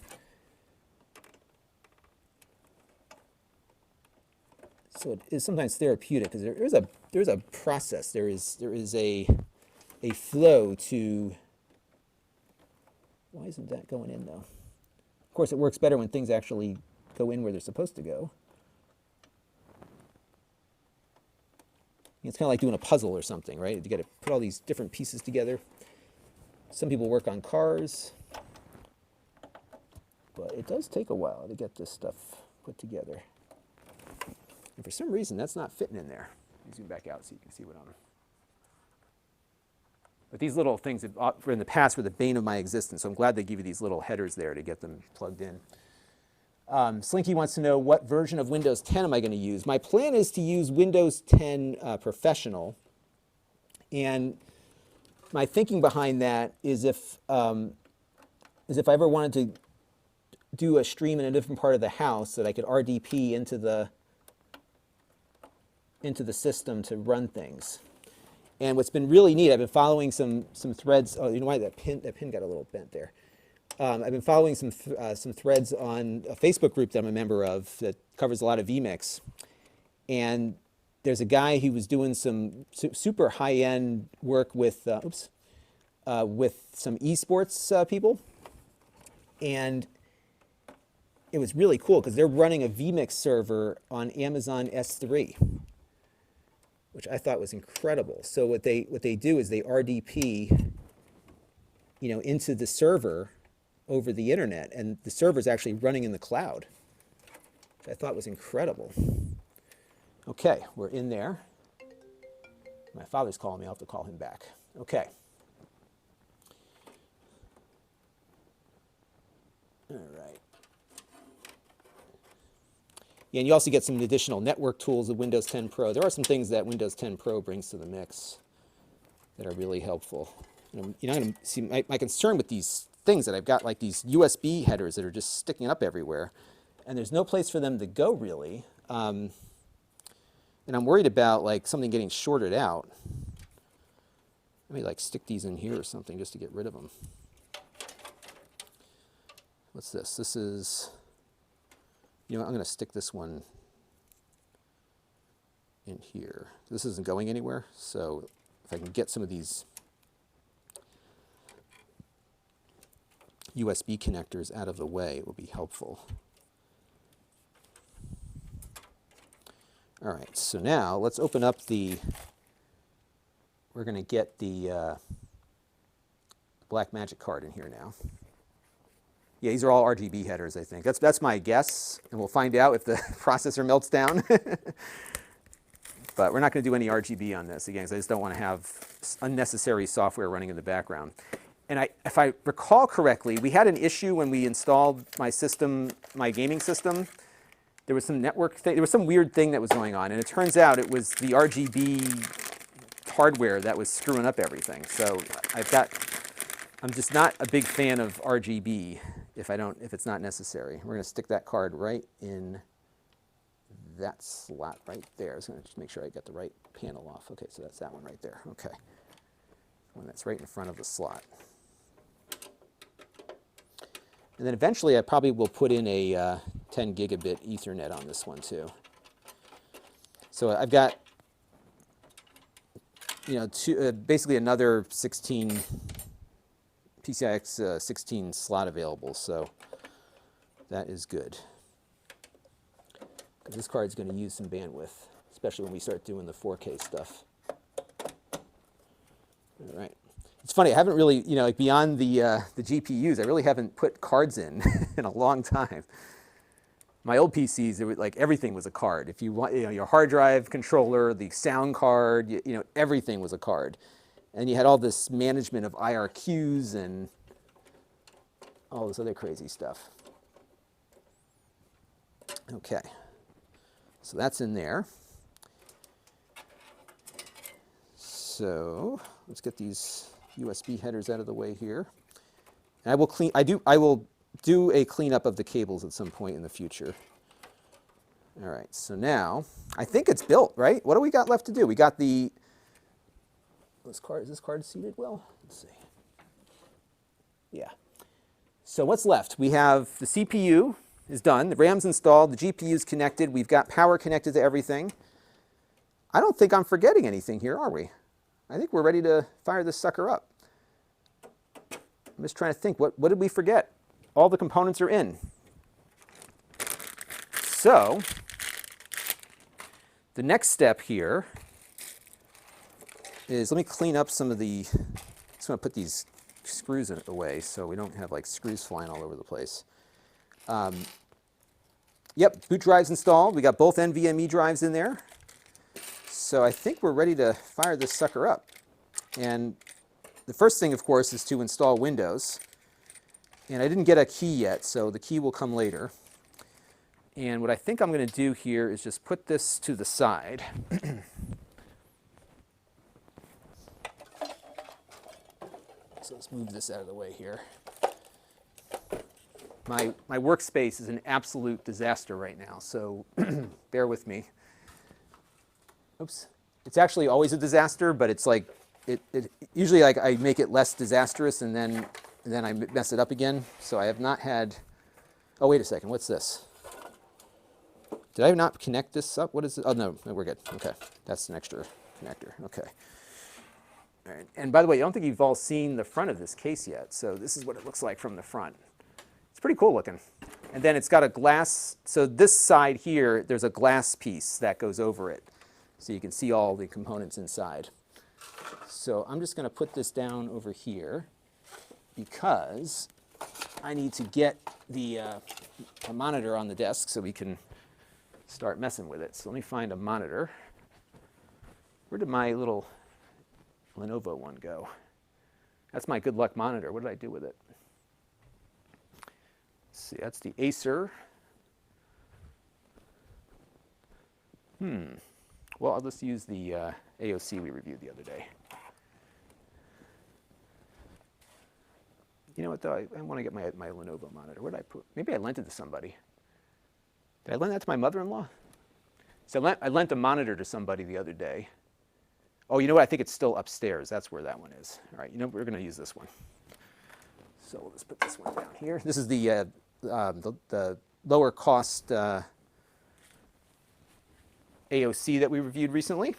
So it is sometimes therapeutic, because there's a process, there is a flow to. Why isn't that going in though? Of course, it works better when things actually go in where they're supposed to go. It's kind of like doing a puzzle or something, right? You got to put all these different pieces together. Some people work on cars, but it does take a while to get this stuff put together. And for some reason, that's not fitting in there. Let me zoom back out so you can see what I'm. But these little things in the past were the bane of my existence, so I'm glad they give you these little headers there to get them plugged in. Slinky wants to know, what version of Windows 10 am I going to use? My plan is to use Windows 10 Professional, and my thinking behind that is if I ever wanted to do a stream in a different part of the house, that I could RDP into the system to run things. And what's been really neat, I've been following some threads. Oh, you know why that pin got a little bent there. I've been following some threads on a Facebook group that I'm a member of that covers a lot of Vmix. And there's a guy who was doing some super high-end work with some esports people. And it was really cool, because they're running a Vmix server on Amazon S3, which I thought was incredible. So what they do is they RDP, into the server over the internet, and the server is actually running in the cloud, which I thought was incredible. Okay, we're in there. My father's calling me. I'll have to call him back. Okay. All right. Yeah, and you also get some additional network tools with Windows 10 Pro. There are some things that Windows 10 Pro brings to the mix that are really helpful. See, my concern with these things that I've got, like these USB headers that are just sticking up everywhere, and there's no place for them to go, really. And And I'm worried about like something getting shorted out. Let me like stick these in here or something just to get rid of them. What's this? This is, you know what, I'm going to stick this one in here. This isn't going anywhere, so if I can get some of these USB connectors out of the way, it will be helpful. All right, so now let's open up the, we're going to get the Blackmagic card in here now. Yeah, these are all RGB headers, I think. That's my guess, and we'll find out if the processor melts down. But we're not going to do any RGB on this, again, because I just don't want to have unnecessary software running in the background. And if I recall correctly, we had an issue when we installed my system, my gaming system. There was some network thing, there was some weird thing that was going on, and it turns out it was the RGB hardware that was screwing up everything. So I'm just not a big fan of RGB if it's not necessary. We're going to stick that card right in that slot right there. I was going to just make sure I get the right panel off. Okay, so that's that one right there. Okay, one that's right in front of the slot. And then eventually I probably will put in a 10 gigabit Ethernet on this one too. So I've got, you know, basically another 16 PCIe 16 slot available, so that is good. This card's going to use some bandwidth, especially when we start doing the 4K stuff. All right. It's funny, I haven't really, you know, like beyond the GPUs, I really haven't put cards in in a long time. My old PCs, it was like everything was a card. If you want, you know, your hard drive controller, the sound card, you know, everything was a card. And you had all this management of IRQs and all this other crazy stuff. Okay, so that's in there. So let's get these USB headers out of the way here. And I will do a cleanup of the cables at some point in the future. All right, so now I think it's built, right? What do we got left to do? We got the, is this card seated well? Let's see. Yeah. So what's left? We have the CPU is done, the RAM's installed, the GPU's connected, we've got power connected to everything. I don't think I'm forgetting anything here, are we? I think we're ready to fire this sucker up. I'm just trying to think, what did we forget? All the components are in. So the next step here is, let me clean up some of the, just want to put these screws away so we don't have like screws flying all over the place. Yep, boot drive's installed. We got both NVMe drives in there. So I think we're ready to fire this sucker up. And the first thing, of course, is to install Windows. And I didn't get a key yet, so the key will come later. And what I think I'm going to do here is just put this to the side. So let's move this out of the way here. My workspace is an absolute disaster right now, so bear with me. Oops. It's actually always a disaster, but it's like, usually like I make it less disastrous and then I mess it up again. So I have not had, oh, wait a second, what's this? Did I not connect this up? What is it? Oh, no, we're good. Okay, that's an extra connector. Okay. All right. And by the way, I don't think you've all seen the front of this case yet. So this is what it looks like from the front. It's pretty cool looking. And then it's got a glass, so this side here, there's a glass piece that goes over it. So you can see all the components inside. So I'm just going to put this down over here because I need to get the a monitor on the desk so we can start messing with it. So let me find a monitor. Where did my little Lenovo one go? That's my good luck monitor. What did I do with it? Let's see, that's the Acer. Well, I'll just use the AOC we reviewed the other day. You know what, though? I want to get my Lenovo monitor. Where did I put? Maybe I lent it to somebody. Did I lend that to my mother-in-law? So I lent a monitor to somebody the other day. Oh, you know what? I think it's still upstairs. That's where that one is. All right, you know, we're going to use this one. So we'll just put this one down here. This is the lower cost AOC that we reviewed recently.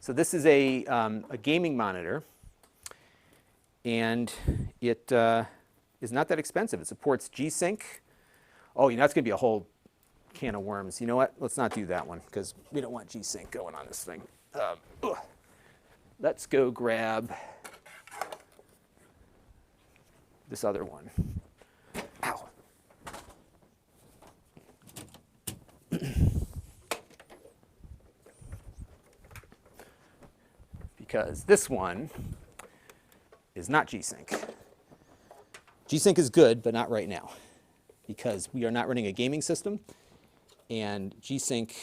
So this is a gaming monitor, and it is not that expensive. It supports G-Sync. Oh, you know, that's going to be a whole can of worms. You know what? Let's not do that one because we don't want G-Sync going on this thing. Let's go grab this other one. Ow. Because this one is not G-Sync. G-Sync is good, but not right now, because we are not running a gaming system, and G-Sync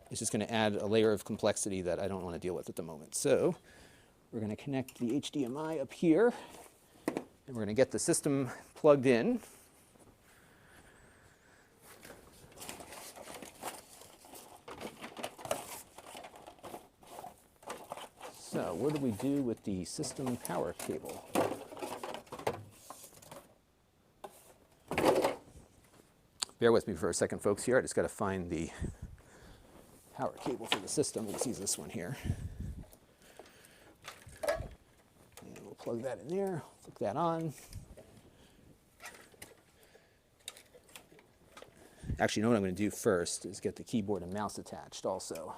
is just going to add a layer of complexity that I don't want to deal with at the moment. So we're going to connect the HDMI up here, and we're going to get the system plugged in. So what do we do with the system power cable? Bear with me for a second, folks, here. I just got to find the power cable for the system. Let's use this one here. And we'll plug that in there, hook that on. Actually, you know what I'm going to do first is get the keyboard and mouse attached also.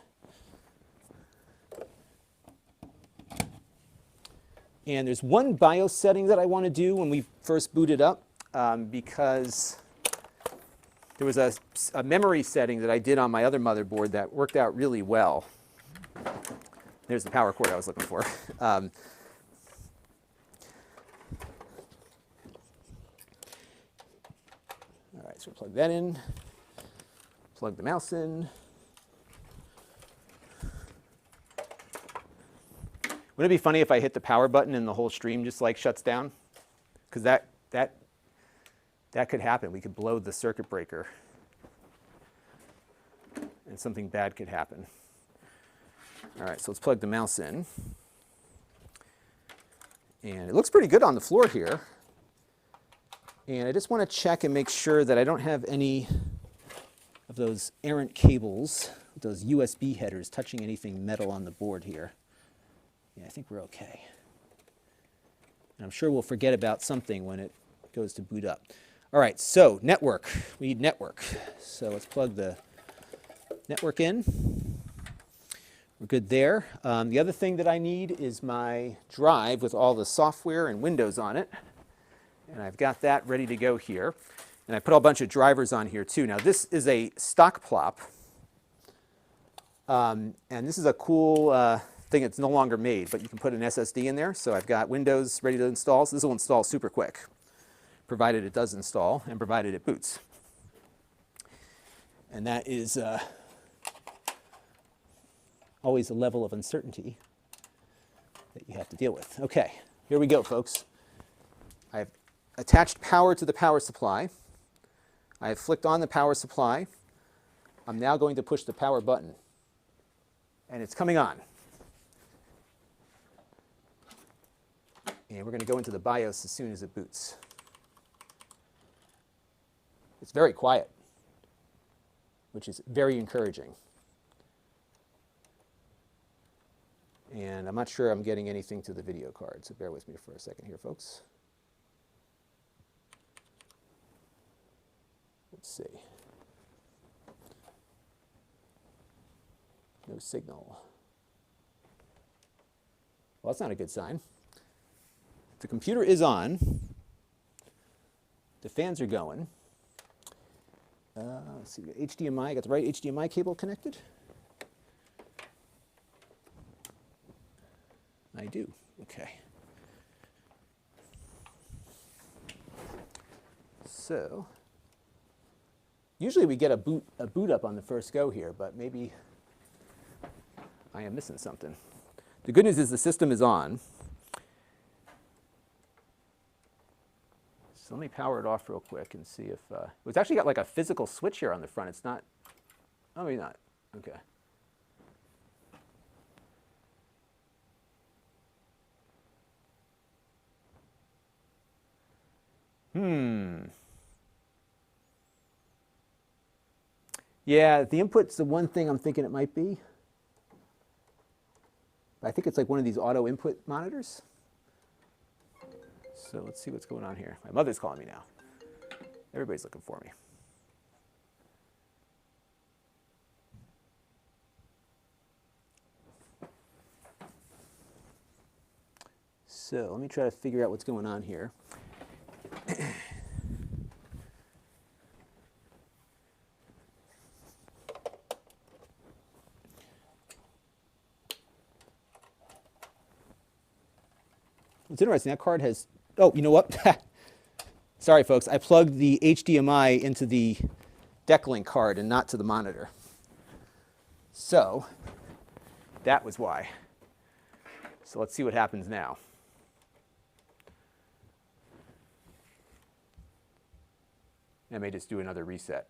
And there's one BIOS setting that I want to do when we first boot it up, because there was a memory setting that I did on my other motherboard that worked out really well. There's the power cord I was looking for. All right, so we'll plug that in, plug the mouse in. Wouldn't it be funny if I hit the power button and the whole stream just like shuts down? Because that could happen. We could blow the circuit breaker and something bad could happen. All right, so let's plug the mouse in. And it looks pretty good on the floor here. And I just want to check and make sure that I don't have any of those errant cables, those USB headers, touching anything metal on the board here. Yeah, I think we're okay. And I'm sure we'll forget about something when it goes to boot up. All right, so network. We need network. So let's plug the network in. We're good there. The other thing that I need is my drive with all the software and Windows on it. And I've got that ready to go here. And I put a bunch of drivers on here too. Now this is a stock plop. And this is a cool thing that's no longer made, but you can put an SSD in there. So I've got Windows ready to install. So this will install super quick, provided it does install and provided it boots. And that is always a level of uncertainty that you have to deal with. Okay, here we go, folks. I've attached power to the power supply. I have flicked on the power supply. I'm now going to push the power button, and it's coming on. And we're going to go into the BIOS as soon as it boots. It's very quiet, which is very encouraging. And I'm not sure I'm getting anything to the video card, so bear with me for a second here, folks. Let's see. No signal. Well, that's not a good sign. The computer is on. The fans are going. Let's see, HDMI, I got the right HDMI cable connected? I do, okay. So, usually we get a boot up on the first go here, but maybe I am missing something. The good news is the system is on. So So let me power it off real quick and see if, it's actually got like a physical switch here on the front. It's not, oh, maybe not. Okay. Yeah, the input's the one thing I'm thinking it might be. I think it's like one of these auto input monitors. So let's see what's going on here. My mother's calling me now. Everybody's looking for me. So let me try to figure out what's going on here. It's interesting, that card has, oh, you know what? Sorry, folks, I plugged the HDMI into the Decklink card and not to the monitor. So that was why. So let's see what happens now. I may just do another reset.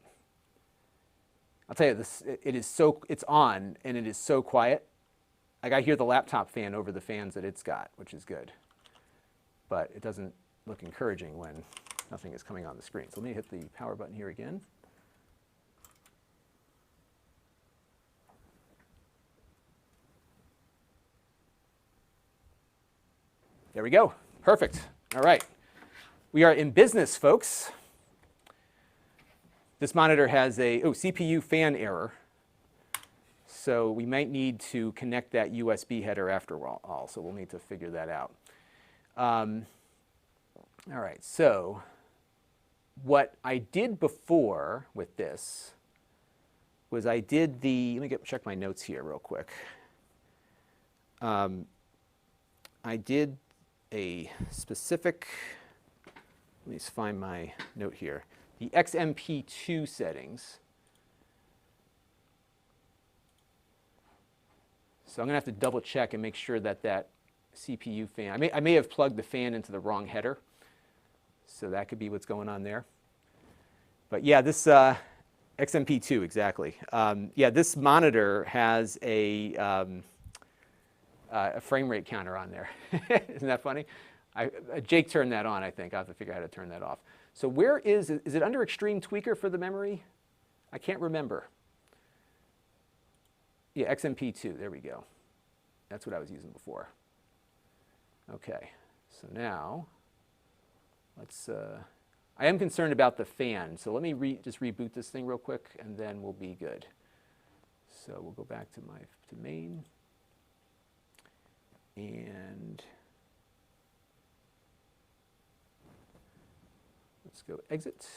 I'll tell you, it's on, and it is so quiet. Like I hear the laptop fan over the fans that it's got, which is good. But it doesn't look encouraging when nothing is coming on the screen. So let me hit the power button here again. There we go. Perfect. All right. We are in business, folks. This monitor has a CPU fan error. So we might need to connect that USB header after all. So we'll need to figure that out. All right, so what I did before with this was I did the, let me check my notes here real quick. I did a specific, let me just find my note here, the XMP2 settings. So I'm going to have to double check and make sure that that CPU fan, I may have plugged the fan into the wrong header, so that could be what's going on there. But yeah, this XMP2, exactly. Yeah, this monitor has a frame rate counter on there. Isn't that funny? Jake turned that on, I think. I'll have to figure out how to turn that off. So where is it under Extreme Tweaker for the memory? I can't remember. Yeah, XMP2, there we go. That's what I was using before. Okay, so now let's, I am concerned about the fan, so let me just reboot this thing real quick and then we'll be good. So we'll go back to main and let's go exit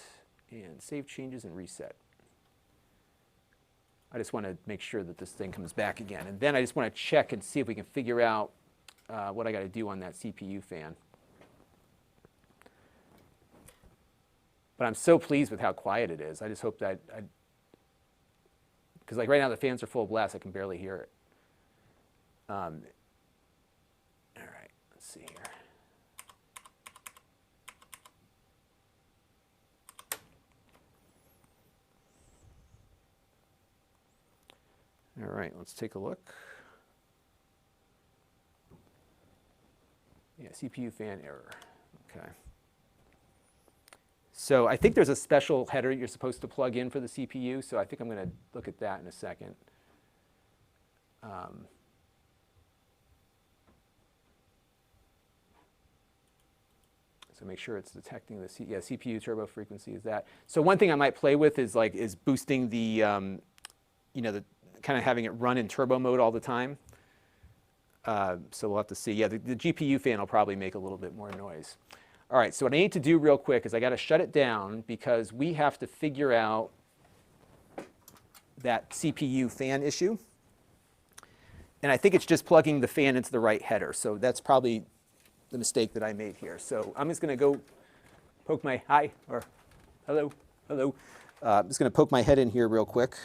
and save changes and reset. I just want to make sure that this thing comes back again. And then I just want to check and see if we can figure out what I got to do on that CPU fan. But I'm so pleased with how quiet it is. I just hope that, because like right now the fans are full blast, I can barely hear it. All right, let's see here. All right, let's take a look. Yeah, CPU fan error. Okay. So I think there's a special header you're supposed to plug in for the CPU, so I think I'm going to look at that in a second. So make sure it's detecting the CPU turbo frequency is that. So one thing I might play with is boosting the, you know, the kind of having it run in turbo mode all the time. So we'll have to see. Yeah, the GPU fan will probably make a little bit more noise. All right, so what I need to do real quick is I got to shut it down because we have to figure out that CPU fan issue. And I think it's just plugging the fan into the right header. So that's probably the mistake that I made here. So I'm just going to go poke my, hi, or hello, hello. I'm just going to poke my head in here real quick.